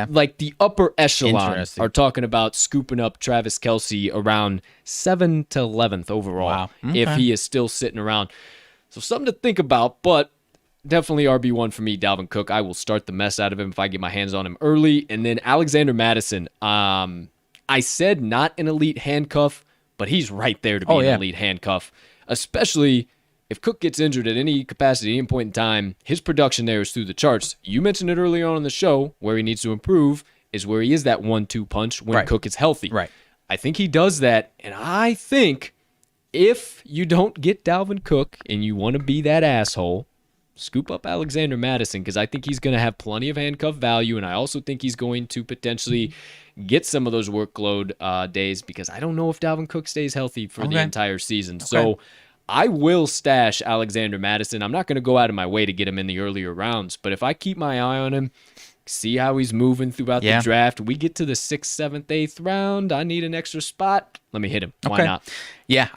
like the upper echelon are talking about scooping up Travis Kelsey around 7th to 11th overall. Wow. Okay. If he is still sitting around. So something to think about, but definitely RB1 for me, Dalvin Cook. I will start the mess out of him if I get my hands on him early. And then Alexander Mattison. I said not an elite handcuff, but he's right there to be an elite handcuff, especially if Cook gets injured at any capacity, at any point in time. His production there is through the charts. You mentioned it earlier on in the show. Where he needs to improve is where he is that 1-2 punch when Cook is healthy. Right. I think he does that, and I think if you don't get Dalvin Cook and you want to be that asshole, scoop up Alexander Mattison, because I think he's going to have plenty of handcuff value, and I also think he's going to potentially get some of those workload days, because I don't know if Dalvin Cook stays healthy for the entire season. So I will stash Alexander Mattison. I'm not going to go out of my way to get him in the earlier rounds, but if I keep my eye on him, see how he's moving throughout the draft, we get to the 6th, 7th, 8th round, I need an extra spot, let me hit him. Why not? Yeah,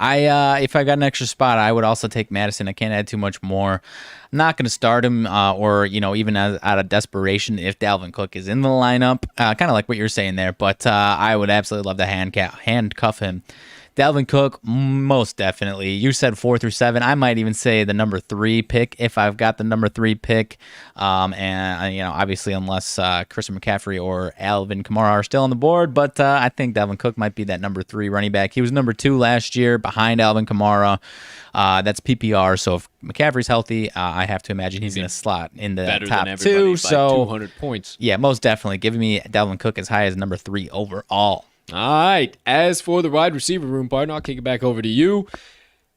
if I got an extra spot, I would also take Madison. I can't add too much more. I'm not going to start him or, even out of desperation if Dalvin Cook is in the lineup, kind of like what you're saying there, but I would absolutely love to handcuff him. Dalvin Cook, most definitely. You said 4 through 7. I might even say the number 3 pick if I've got the number 3 pick. And obviously, unless Christian McCaffrey or Alvin Kamara are still on the board, but I think Dalvin Cook might be that number 3 running back. He was number 2 last year behind Alvin Kamara. That's PPR. So if McCaffrey's healthy, I have to imagine he's going to slot in the top 2. So 200 points. Yeah, most definitely. Give me Dalvin Cook as high as number 3 overall. All right. As for the wide receiver room, partner, I'll kick it back over to you.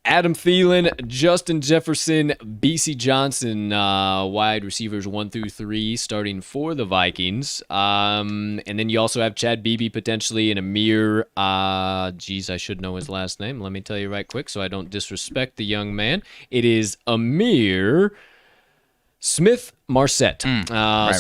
Adam Thielen, Justin Jefferson, BC Johnson, wide receivers 1 through 3, starting for the Vikings. And then you also have Chad Beebe potentially, and Amir. I should know his last name. Let me tell you right quick so I don't disrespect the young man. It is Amir Smith-Marset.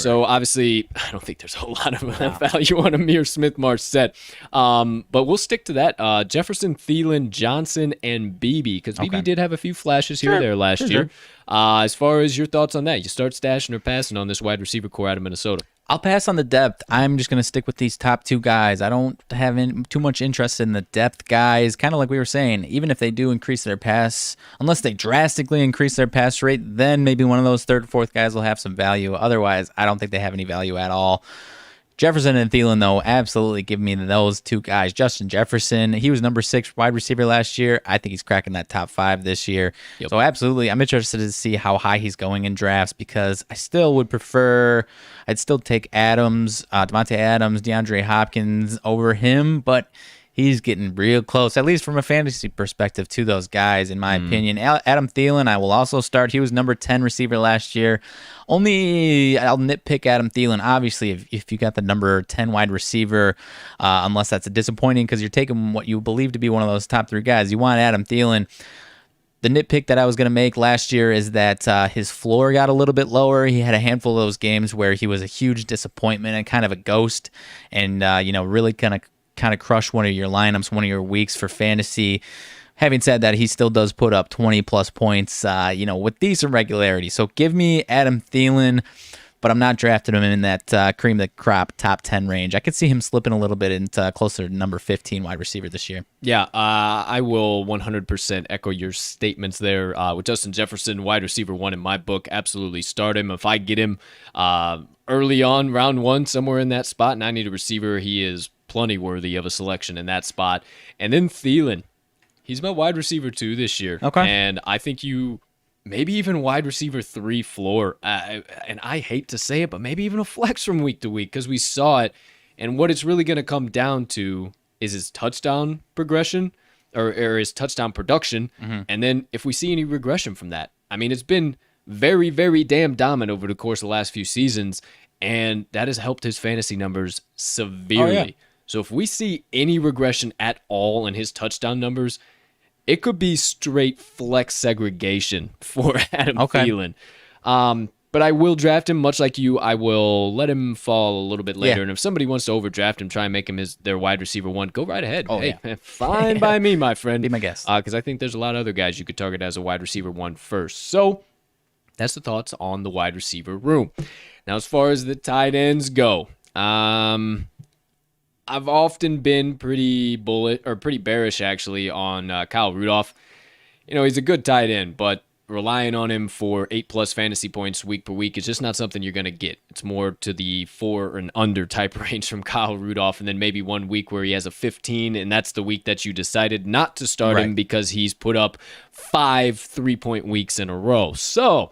So obviously, I don't think there's a whole lot of value on Amir Smith-Marset. But we'll stick to that. Jefferson, Thielen, Johnson, and Beebe, because Beebe did have a few flashes here or there last year. As far as your thoughts on that, you start stashing or passing on this wide receiver core out of Minnesota? I'll pass on the depth. I'm just going to stick with these top 2 guys. I don't have too much interest in the depth guys. Kind of like we were saying, even if they do increase their pass, unless they drastically increase their pass rate, then maybe one of those 3rd, 4th guys will have some value. Otherwise, I don't think they have any value at all. Jefferson and Thielen, though, absolutely give me those 2 guys. Justin Jefferson, he was number 6 wide receiver last year. I think he's cracking that top 5 this year. Yep. So absolutely, I'm interested to see how high he's going in drafts, because I still would prefer, I'd still take Adams, Devontae Adams, DeAndre Hopkins over him, but he's getting real close, at least from a fantasy perspective, to those guys, in my opinion. Adam Thielen, I will also start. He was number 10 receiver last year. I'll nitpick Adam Thielen, obviously, if you got the number 10 wide receiver, unless that's disappointing because you're taking what you believe to be one of those top 3 guys. You want Adam Thielen. The nitpick that I was going to make last year is that his floor got a little bit lower. He had a handful of those games where he was a huge disappointment and kind of a ghost, and really kind of crush one of your lineups, one of your weeks for fantasy. Having said that, he still does put up 20-plus points, with decent regularity. So give me Adam Thielen but I'm not drafting him in that cream of the crop top 10 range. I could see him slipping a little bit into closer to number 15 wide receiver this year. Yeah, I will 100% echo your statements there. With Justin Jefferson, wide receiver 1 in my book, absolutely start him. If I get him early on, round 1, somewhere in that spot, and I need a receiver, he is plenty worthy of a selection in that spot. And then Thielen. He's my wide receiver 2 this year. Okay. And I think maybe even wide receiver 3 floor. And I hate to say it, but maybe even a flex from week to week because we saw it. And what it's really going to come down to is his touchdown progression or his touchdown production. Mm-hmm. And then if we see any regression from that. I mean, it's been very, very damn dominant over the course of the last few seasons. And that has helped his fantasy numbers severely. Oh, yeah. So if we see any regression at all in his touchdown numbers, it could be straight flex segregation for Adam Thielen. But I will draft him, much like you. I will let him fall a little bit later. Yeah. And if somebody wants to overdraft him, try and make him their wide receiver 1, go right ahead. Oh, hey, yeah. fine by me, my friend. Be my guest. Because I think there's a lot of other guys you could target as a wide receiver 1 first. So that's the thoughts on the wide receiver room. Now, as far as the tight ends go, I've often been pretty bearish actually on Kyle Rudolph. You know, he's a good tight end, but relying on him for 8+ fantasy points week per week is just not something you're going to get. It's more to the 4 and under type range from Kyle Rudolph, and then maybe one week where he has a 15, and that's the week that you decided not to start him because he's put up 5 3-point weeks in a row. So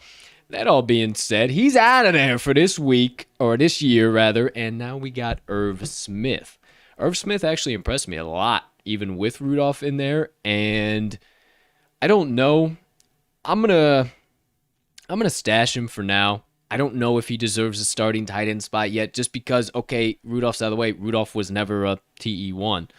that all being said, he's out of there for this week, or this year rather, and now we got Irv Smith. Irv Smith actually impressed me a lot, even with Rudolph in there, and I don't know. I'm gonna stash him for now. I don't know if he deserves a starting tight end spot yet, just because, okay, Rudolph's out of the way. Rudolph was never a TE1.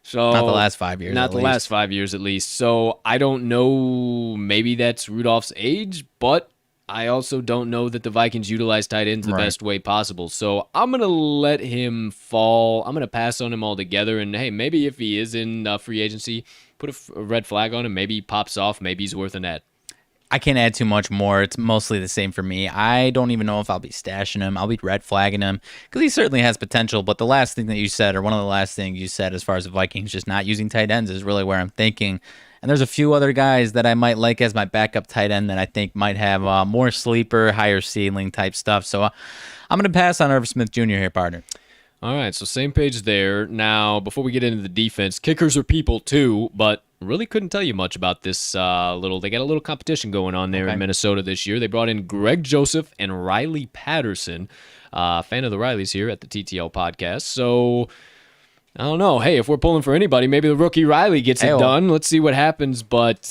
So Not the last 5 years. Not the last 5 years, at least. So I don't know. Maybe that's Rudolph's age, but I also don't know that the Vikings utilize tight ends the best way possible. So I'm going to let him fall. I'm going to pass on him altogether. And, hey, maybe if he is in free agency, put a red flag on him. Maybe he pops off. Maybe he's worth an ad. I can't add too much more. It's mostly the same for me. I don't even know if I'll be stashing him. I'll be red flagging him because he certainly has potential. But the last thing that you said, or one of the last things you said as far as the Vikings just not using tight ends, is really where I'm thinking. And there's a few other guys that I might like as my backup tight end that I think might have more sleeper, higher ceiling type stuff. So I'm going to pass on Irv Smith Jr. here, partner. All right, so same page there. Now, before we get into the defense, kickers are people too, but really couldn't tell you much about this they got a little competition going on there in Minnesota this year. They brought in Greg Joseph and Riley Patterson, fan of the Rileys here at the TTL podcast. So I don't know. Hey, if we're pulling for anybody, maybe the rookie Riley gets it done. Let's see what happens. But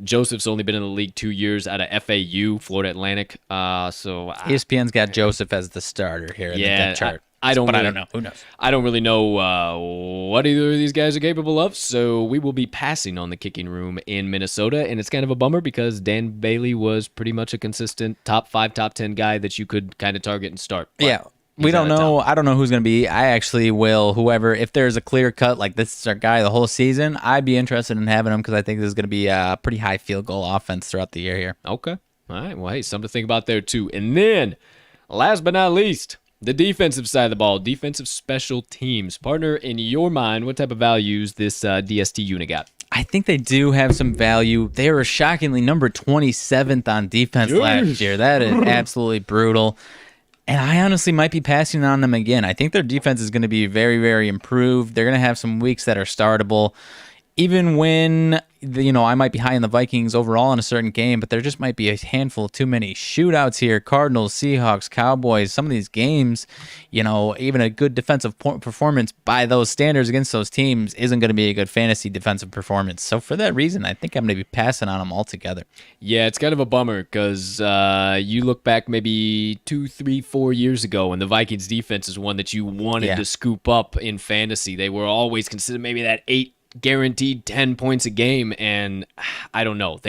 Joseph's only been in the league 2 years out of FAU, Florida Atlantic. ESPN's got Joseph as the starter here in the depth chart. I don't know. Who knows? I don't really know what either of these guys are capable of, so we will be passing on the kicking room in Minnesota, and it's kind of a bummer because Dan Bailey was pretty much a consistent top 5, top 10 guy that you could kind of target and start. Yeah. We don't know. I don't know who's going to be. I actually will, if there's a clear cut, like this is our guy the whole season, I'd be interested in having him because I think this is going to be a pretty high field goal offense throughout the year here. Okay. All right. Well, hey, something to think about there too. And then, last but not least, the defensive side of the ball, defensive special teams. Partner, in your mind, what type of values this DST unit got? I think they do have some value. They were shockingly number 27th on defense last year. That is absolutely brutal. And I honestly might be passing on them again. I think their defense is going to be very, very improved. They're going to have some weeks that are startable. Even when, I might be high in the Vikings overall in a certain game, but there just might be a handful of too many shootouts here. Cardinals, Seahawks, Cowboys, some of these games, even a good defensive performance by those standards against those teams isn't going to be a good fantasy defensive performance. So for that reason, I think I'm going to be passing on them altogether. Yeah, it's kind of a bummer because you look back maybe 2, 3, 4 years ago and the Vikings defense is one that you wanted to scoop up in fantasy. They were always considered maybe that 8 guaranteed 10 points a game, and I don't know.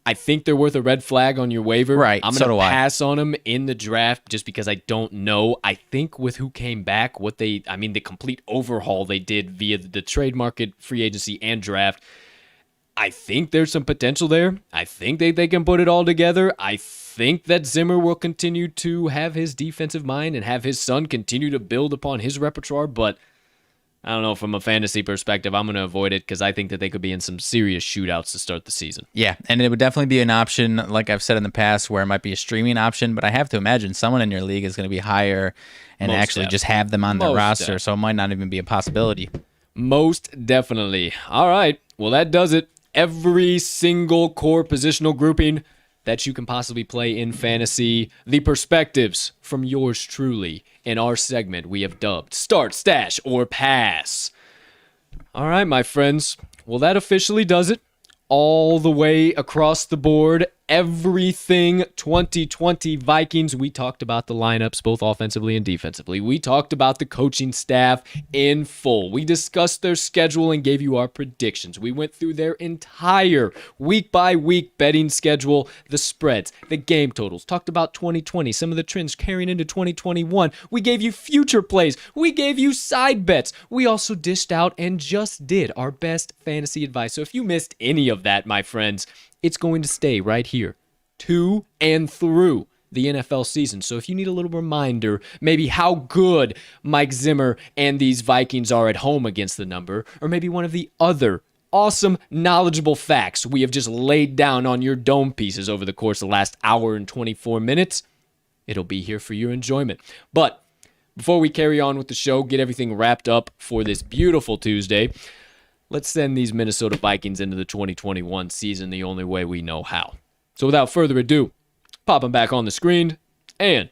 I think they're worth a red flag on your waiver. Right, I'm going to pass on them in the draft just because I don't know. I think with who came back, the complete overhaul they did via the trade market, free agency, and draft, I think there's some potential there. I think they can put it all together. I think that Zimmer will continue to have his defensive mind and have his son continue to build upon his repertoire, but I don't know, from a fantasy perspective, I'm going to avoid it because I think that they could be in some serious shootouts to start the season. Yeah, and it would definitely be an option, like I've said in the past, where it might be a streaming option, but I have to imagine someone in your league is going to be higher and just have them on their roster, so it might not even be a possibility. Most definitely. All right, well, that does it. Every single core positional grouping that you can possibly play in fantasy. The perspectives from yours truly in our segment we have dubbed Start, Stash, or Pass. All right, my friends. Well, that officially does it. All the way across the board, everything 2020 Vikings. We talked about the lineups, both offensively and defensively. We talked about the coaching staff in full. We discussed their schedule and gave you our predictions. We went through their entire week-by-week betting schedule, the spreads, the game totals. Talked about 2020, some of the trends carrying into 2021. We gave you future plays. We gave you side bets. We also dished out and just did our best fantasy advice. So if you missed any of that, my friends, it's going to stay right here to and through the NFL season. So if you need a little reminder, maybe how good Mike Zimmer and these Vikings are at home against the number, or maybe one of the other awesome, knowledgeable facts we have just laid down on your dome pieces over the course of the last hour and 24 minutes, it'll be here for your enjoyment. But before we carry on with the show, get everything wrapped up for this beautiful Tuesday, let's send these Minnesota Vikings into the 2021 season the only way we know how. So without further ado, pop them back on the screen. And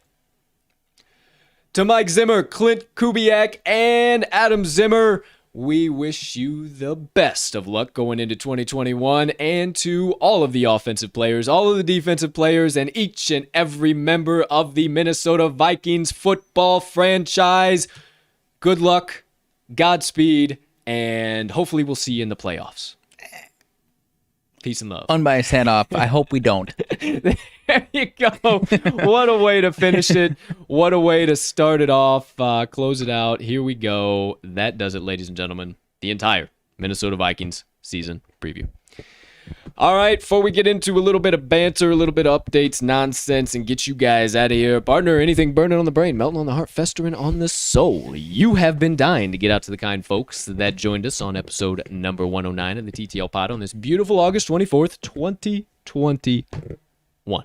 to Mike Zimmer, Clint Kubiak, and Adam Zimmer, we wish you the best of luck going into 2021. And to all of the offensive players, all of the defensive players, and each and every member of the Minnesota Vikings football franchise, good luck, Godspeed, and hopefully we'll see you in the playoffs. Peace and love. Unbiased hand off. I hope we don't. There you go. What a way to finish it. What a way to start it off. Close it out. Here we go. That does it, ladies and gentlemen. The entire Minnesota Vikings season preview. All right, before we get into a little bit of banter, a little bit of updates, nonsense, and get you guys out of here, partner, anything burning on the brain, melting on the heart, festering on the soul, you have been dying to get out to the kind folks that joined us on episode number 109 of the TTL Pod on this beautiful August 24th, 2021.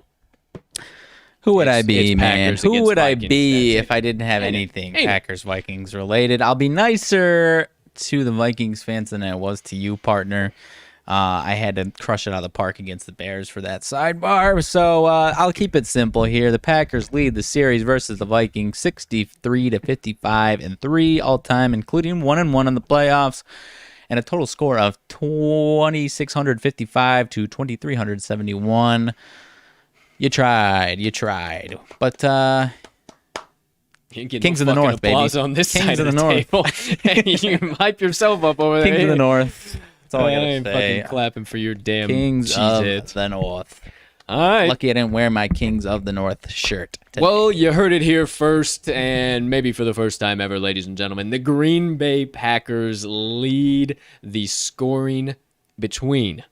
Who would I be, man? Who would I be if I didn't have Ain't anything it? Packers-Vikings related? I'll be nicer to the Vikings fans than I was to you, partner. I had to crush it out of the park against the Bears for that sidebar, so I'll keep it simple here. The Packers lead the series versus the Vikings 63-55-3 all time, including 1-1 in the playoffs, and a total score of 2,655 to 2,371. You tried, but Kings of the North, baby. On this Kings side of of the the North. table. You hype yourself up over there. Kings of the North. That's all I gotta am say. fucking clapping for your damn Kings of cheeseheads. the North. All right. Lucky I didn't wear my Kings of the North shirt today. Well, you heard it here first, and maybe for the first time ever, ladies and gentlemen, the Green Bay Packers lead the scoring between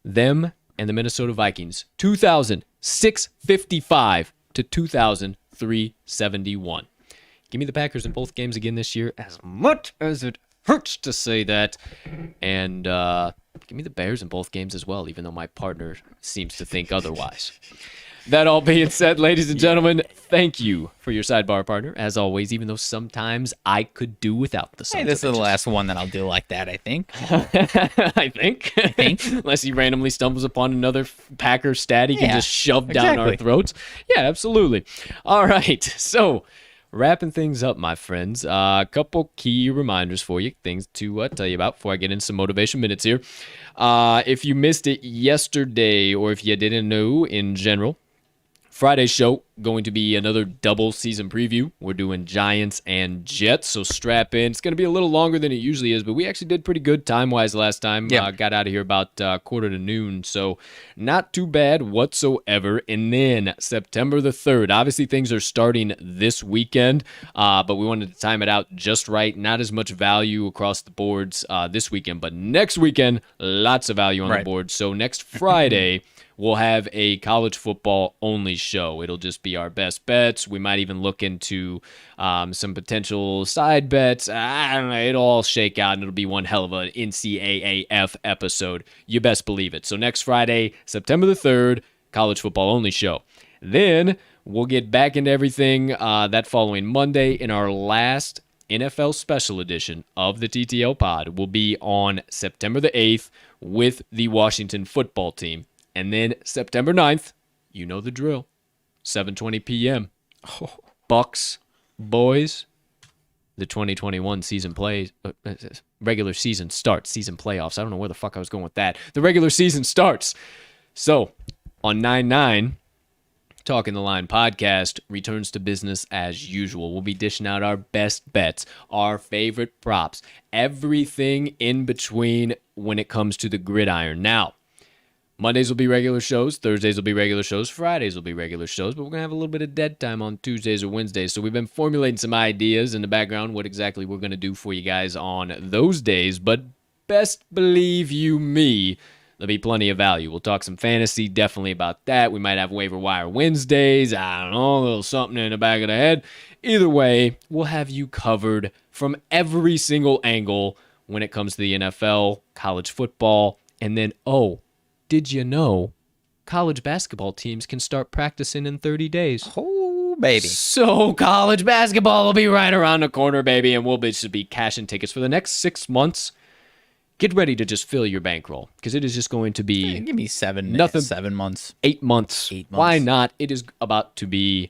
them and the Minnesota Vikings, 2,655 to 2,371. Give me the Packers in both games again this year, as much as it hurts to say that. And give me the Bears in both games as well, even though my partner seems to think otherwise. That all being said, ladies and gentlemen, thank you for your sidebar partner, as always, even though sometimes I could do without the Hey, this is the last one that I'll do like that, I think. I think. Unless he randomly stumbles upon another Packer stat he can just shove down our throats. Yeah, absolutely. All right, so wrapping things up, my friends. A couple key reminders for you, things to tell you about before I get into some motivation minutes here. If you missed it yesterday, or if you didn't know in general, Friday's show going to be another double season preview. We're doing Giants and Jets, so strap in. It's going to be a little longer than it usually is, but we actually did pretty good time-wise last time. Yeah. Got out of here about 12:45, so not too bad whatsoever. And then September the 3rd. Obviously, things are starting this weekend, but we wanted to time it out just right. Not as much value across the boards this weekend, but next weekend, lots of value on the board. So next Friday, we'll have a college football only show. It'll just be our best bets. We might even look into some potential side bets. I don't know. It'll all shake out, and it'll be one hell of an NCAAF episode. You best believe it. So next Friday, September the 3rd, college football only show. Then we'll get back into everything that following Monday in our last NFL special edition of the TTL pod. Will be on September the 8th with the Washington football team. And then September 9th, you know the drill, 7:20 p.m. Bucks, boys, the 2021 season plays, regular season starts, season playoffs. I don't know where the fuck I was going with that. The regular season starts. So on 9/9, Talking the Line podcast returns to business as usual. We'll be dishing out our best bets, our favorite props, everything in between when it comes to the gridiron. Now, Mondays will be regular shows, Thursdays will be regular shows, Fridays will be regular shows, but we're going to have a little bit of dead time on Tuesdays or Wednesdays. So we've been formulating some ideas in the background, what exactly we're going to do for you guys on those days. But best believe you me, there'll be plenty of value. We'll talk some fantasy, definitely about that. We might have waiver wire Wednesdays. I don't know, a little something in the back of the head. Either way, we'll have you covered from every single angle when it comes to the NFL, college football, and then, did you know college basketball teams can start practicing in 30 days? Oh, baby. So college basketball will be right around the corner, baby, and we'll just be cashing tickets for the next 6 months. Get ready to just fill your bankroll, because it is just going to be... give me 7 months. 8 months. Why not? It is about to be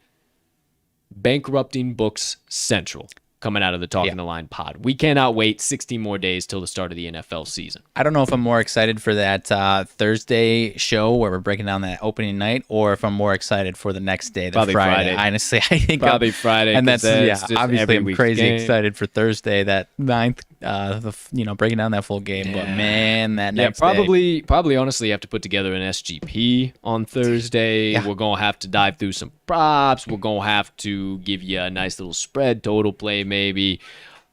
bankrupting books central coming out of the Talking the Line pod. We cannot wait 16 more days till the start of the NFL season. I don't know if I'm more excited for that Thursday show where we're breaking down that opening night, or if I'm more excited for the next day, the Friday. Honestly, I think probably Friday. And that's obviously I'm crazy game. Excited for Thursday, that 9th, breaking down that full game. But man, that next day. Probably honestly have to put together an SGP on Thursday. We're gonna have to dive through some props. We're gonna have to give you a nice little spread total play, maybe.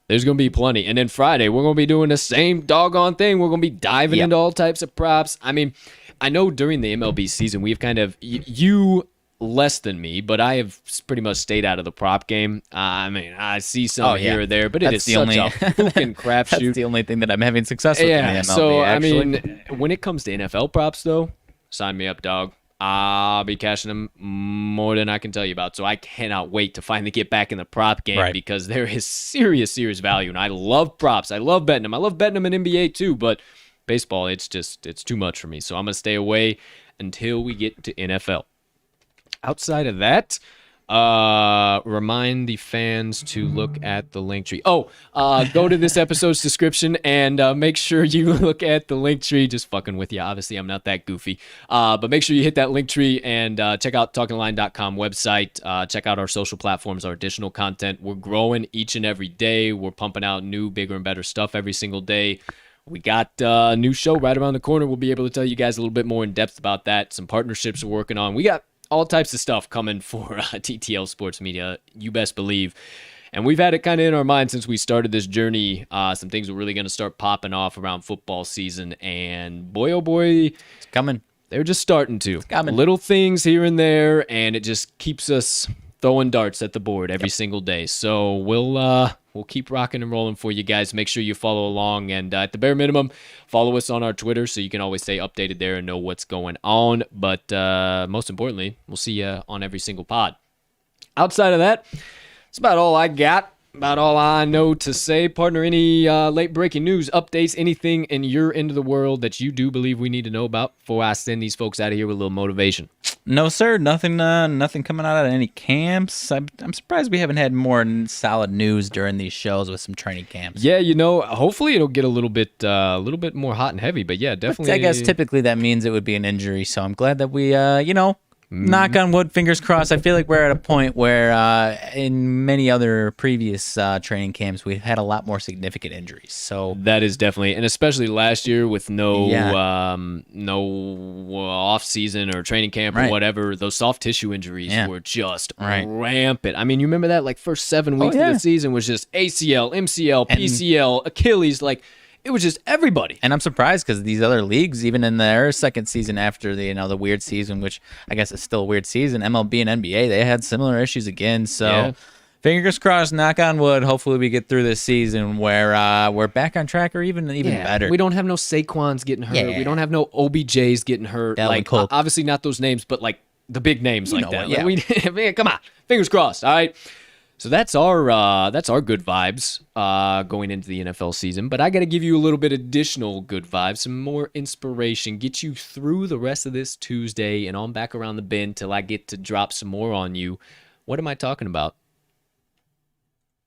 There's going to be plenty. And then Friday, we're going to be doing the same doggone thing. We're going to be diving into all types of props. I mean, I know during the MLB season, we've kind of, you less than me, but I have pretty much stayed out of the prop game. I mean, I see some here or there, but it is such a fucking crapshoot. That's the only thing that I'm having success with in the MLB, so, actually. I mean, when it comes to NFL props, though, sign me up, dog. I'll be cashing them more than I can tell you about. So I cannot wait to finally get back in the prop game, because there is serious value. And I love props. I love betting them. I love betting them in NBA too. But baseball, it's too much for me. So I'm going to stay away until we get to NFL. Outside of that, remind the fans to look at the link tree. Go to this episode's description and make sure you look at the link tree. Just fucking with you. Obviously, I'm not that goofy. But make sure you hit that link tree and check out talkingtheline.com website. Check out our social platforms, our additional content. We're growing each and every day. We're pumping out new, bigger, and better stuff every single day. We got a new show right around the corner. We'll be able to tell you guys a little bit more in depth about that. Some partnerships we're working on. We got all types of stuff coming for TTL Sports Media, you best believe. And we've had it kind of in our mind since we started this journey. Some things are really going to start popping off around football season. And boy, oh boy, it's coming. They're just starting to. It's coming. Little things here and there, and it just keeps us throwing darts at the board every single day. So we'll keep rocking and rolling for you guys. Make sure you follow along, and at the bare minimum, follow us on our Twitter so you can always stay updated there and know what's going on. But most importantly, we'll see you on every single pod. Outside of that, that's about all I got. About all I know to say. Partner, any late breaking news, updates, anything in your end of the world that you do believe we need to know about before I send these folks out of here with a little motivation? No, sir. Nothing coming out of any camps. I'm surprised we haven't had more solid news during these shows with some training camps. Yeah, hopefully it'll get a little bit more hot and heavy. But yeah, definitely. But I guess typically that means it would be an injury. So I'm glad that we, Knock on wood, fingers crossed. I feel like we're at a point where in many other previous training camps, we've had a lot more significant injuries. So That is definitely, and especially last year with no Yeah. no off season or training camp or Right. whatever, those soft tissue injuries Yeah. were just Right. rampant. I mean, you remember that like first 7 weeks of yeah. the season was just ACL, MCL, PCL, Achilles, like it was just everybody. And I'm surprised because these other leagues, even in their second season after the weird season, which I guess is still a weird season, MLB and NBA, they had similar issues again. So Yeah. fingers crossed, knock on wood. Hopefully we get through this season where we're back on track or even better. We don't have no Saquons getting hurt. Yeah. We don't have no OBJs getting hurt. Dalvin Like Cook. obviously not those names, but like the big names like know that. what, Like, man, come on, fingers crossed. All right. So that's our good vibes going into the NFL season. But I got to give you a little bit additional good vibes, some more inspiration, get you through the rest of this Tuesday and on back around the bend till I get to drop some more on you. What am I talking about?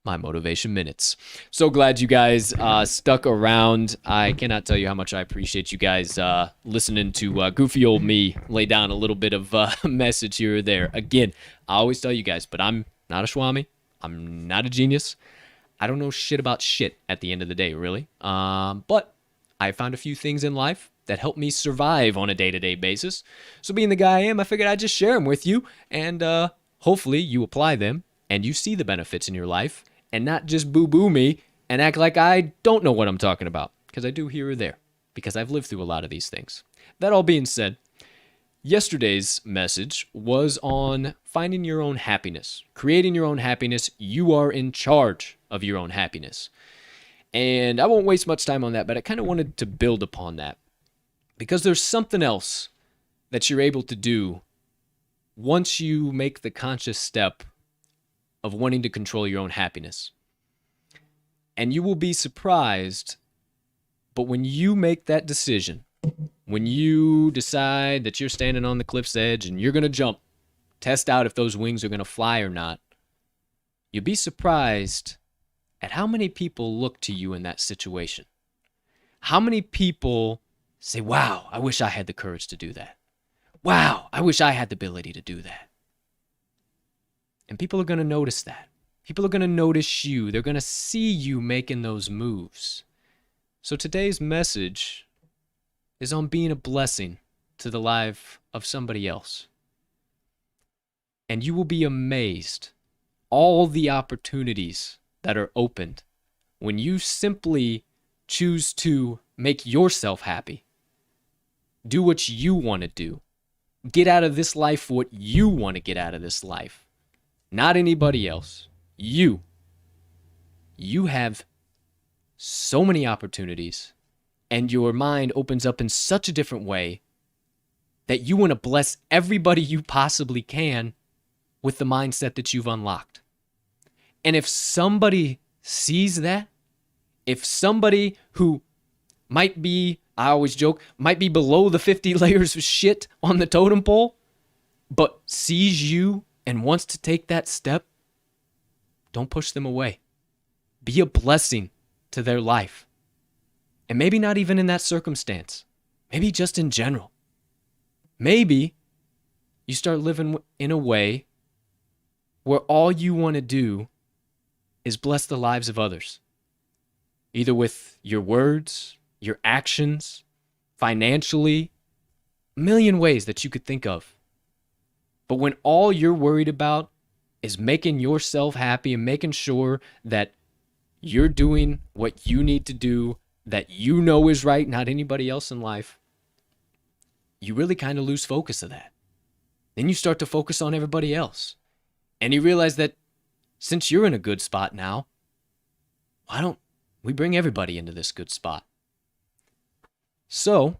My motivation minutes. So glad you guys stuck around. I cannot tell you how much I appreciate you guys listening to goofy old me lay down a little bit of message here or there. Again, I always tell you guys, but I'm not a Swami. I'm not a genius. I don't know shit about shit at the end of the day, really. But I found a few things in life that help me survive on a day-to-day basis. So being the guy I am, I figured I'd just share them with you, and hopefully you apply them and you see the benefits in your life and not just boo-boo me and act like I don't know what I'm talking about, because I do here or there, because I've lived through a lot of these things. That all being said, yesterday's message was on finding your own happiness, creating your own happiness. You are in charge of your own happiness. And I won't waste much time on that, but I kind of wanted to build upon that because there's something else that you're able to do once you make the conscious step of wanting to control your own happiness. And you will be surprised, but when you make that decision, when you decide that you're standing on the cliff's edge and you're going to jump, test out if those wings are going to fly or not, you'll be surprised at how many people look to you in that situation. How many people say, wow, I wish I had the courage to do that. Wow, I wish I had the ability to do that. And people are going to notice that. People are going to notice you. They're going to see you making those moves. So today's message is on being a blessing to the life of somebody else. And you will be amazed all the opportunities that are opened when you simply choose to make yourself happy. Do what you want to do. Get out of this life what you want to get out of this life. Not anybody else. You. You have so many opportunities, and your mind opens up in such a different way that you want to bless everybody you possibly can with the mindset that you've unlocked. And if somebody sees that, if somebody who might be, I always joke, might be below the 50 layers of shit on the totem pole, but sees you and wants to take that step, don't push them away. Be a blessing to their life. And maybe not even in that circumstance. Maybe just in general. Maybe you start living in a way where all you want to do is bless the lives of others. Either with your words, your actions, financially, a million ways that you could think of. But when all you're worried about is making yourself happy and making sure that you're doing what you need to do, that you know is right, not anybody else in life, you really kind of lose focus of that. Then you start to focus on everybody else. And you realize that since you're in a good spot now, why don't we bring everybody into this good spot? So,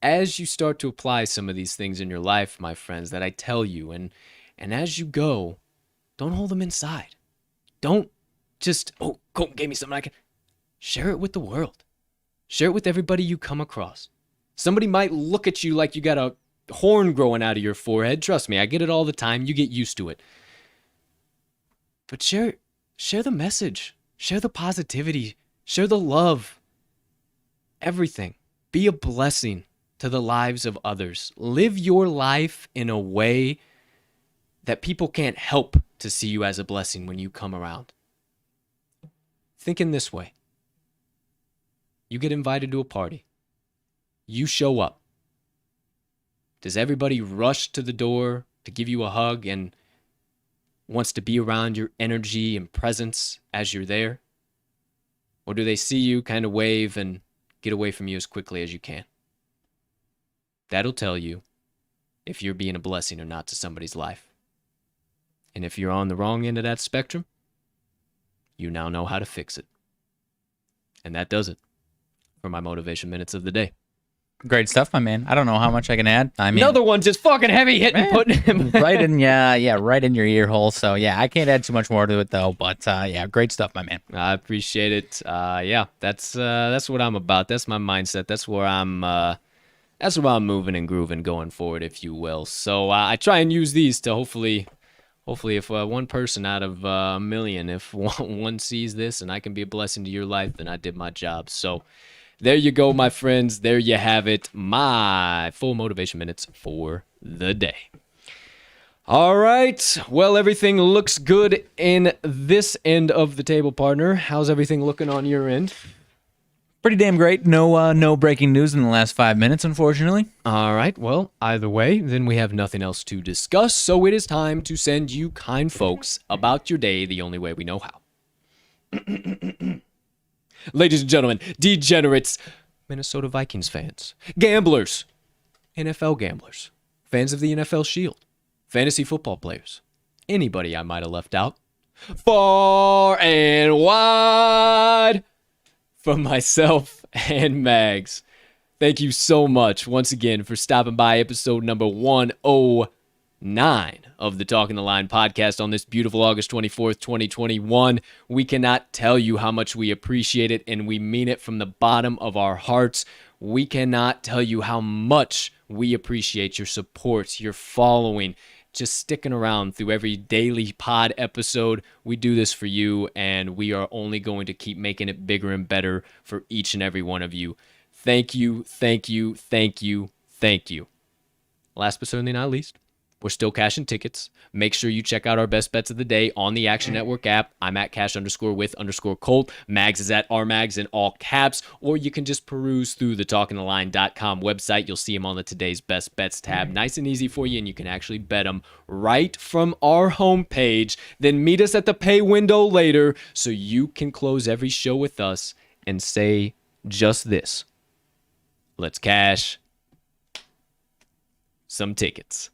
as you start to apply some of these things in your life, my friends, that I tell you, and as you go, don't hold them inside. Don't just, oh, Colt gave me something I can. Share it with the world. Share it with everybody you come across. Somebody might look at you like you got a horn growing out of your forehead. Trust me, I get it all the time. You get used to it. But share the message. Share the positivity. Share the love. Everything. Be a blessing to the lives of others. Live your life in a way that people can't help to see you as a blessing when you come around. Think in this way. You get invited to a party. You show up. Does everybody rush to the door to give you a hug and wants to be around your energy and presence as you're there? Or do they see you, kind of wave, and get away from you as quickly as you can? That'll tell you if you're being a blessing or not to somebody's life. And if you're on the wrong end of that spectrum, you now know how to fix it. And that does it for my motivation minutes of the day. Great stuff, my man. I don't know how much I can add. I mean, another one just fucking heavy hitting, putting him right in, right in your ear hole. So yeah, I can't add too much more to it though. But yeah, great stuff, my man. I appreciate it. Yeah, that's what I'm about. That's my mindset. That's where I'm moving and grooving going forward, if you will. So I try and use these to hopefully, if one person out of a million, if one sees this and I can be a blessing to your life, then I did my job. So there you go, my friends. There you have it. My full motivation minutes for the day. All right. Well, everything looks good in this end of the table, partner. How's everything looking on your end? Pretty damn great. No breaking news in the last 5 minutes, unfortunately. All right. Well, either way, then we have nothing else to discuss. So it is time to send you kind folks about your day the only way we know how. Ladies and gentlemen, degenerates, Minnesota Vikings fans, gamblers, NFL gamblers, fans of the NFL Shield, fantasy football players, anybody I might have left out, far and wide, from myself and Mags. Thank you so much once again for stopping by episode number 109 of the Talking the Line podcast on this beautiful August 24th, 2021. We cannot tell you how much we appreciate it, and we mean it from the bottom of our hearts. We cannot tell you how much we appreciate your support, your following, just sticking around through every daily pod episode. We do this for you, and we are only going to keep making it bigger and better for each and every one of you. Thank you, thank you, thank you, thank you. Last but certainly not least, we're still cashing tickets. Make sure you check out our best bets of the day on the Action Network app. I'm at cash_with_Colt. Mags is at RMags in all caps. Or you can just peruse through the talkingtheline.com website. You'll see them on the Today's Best Bets tab. Nice and easy for you, and you can actually bet them right from our homepage. Then meet us at the pay window later so you can close every show with us and say just this. Let's cash some tickets.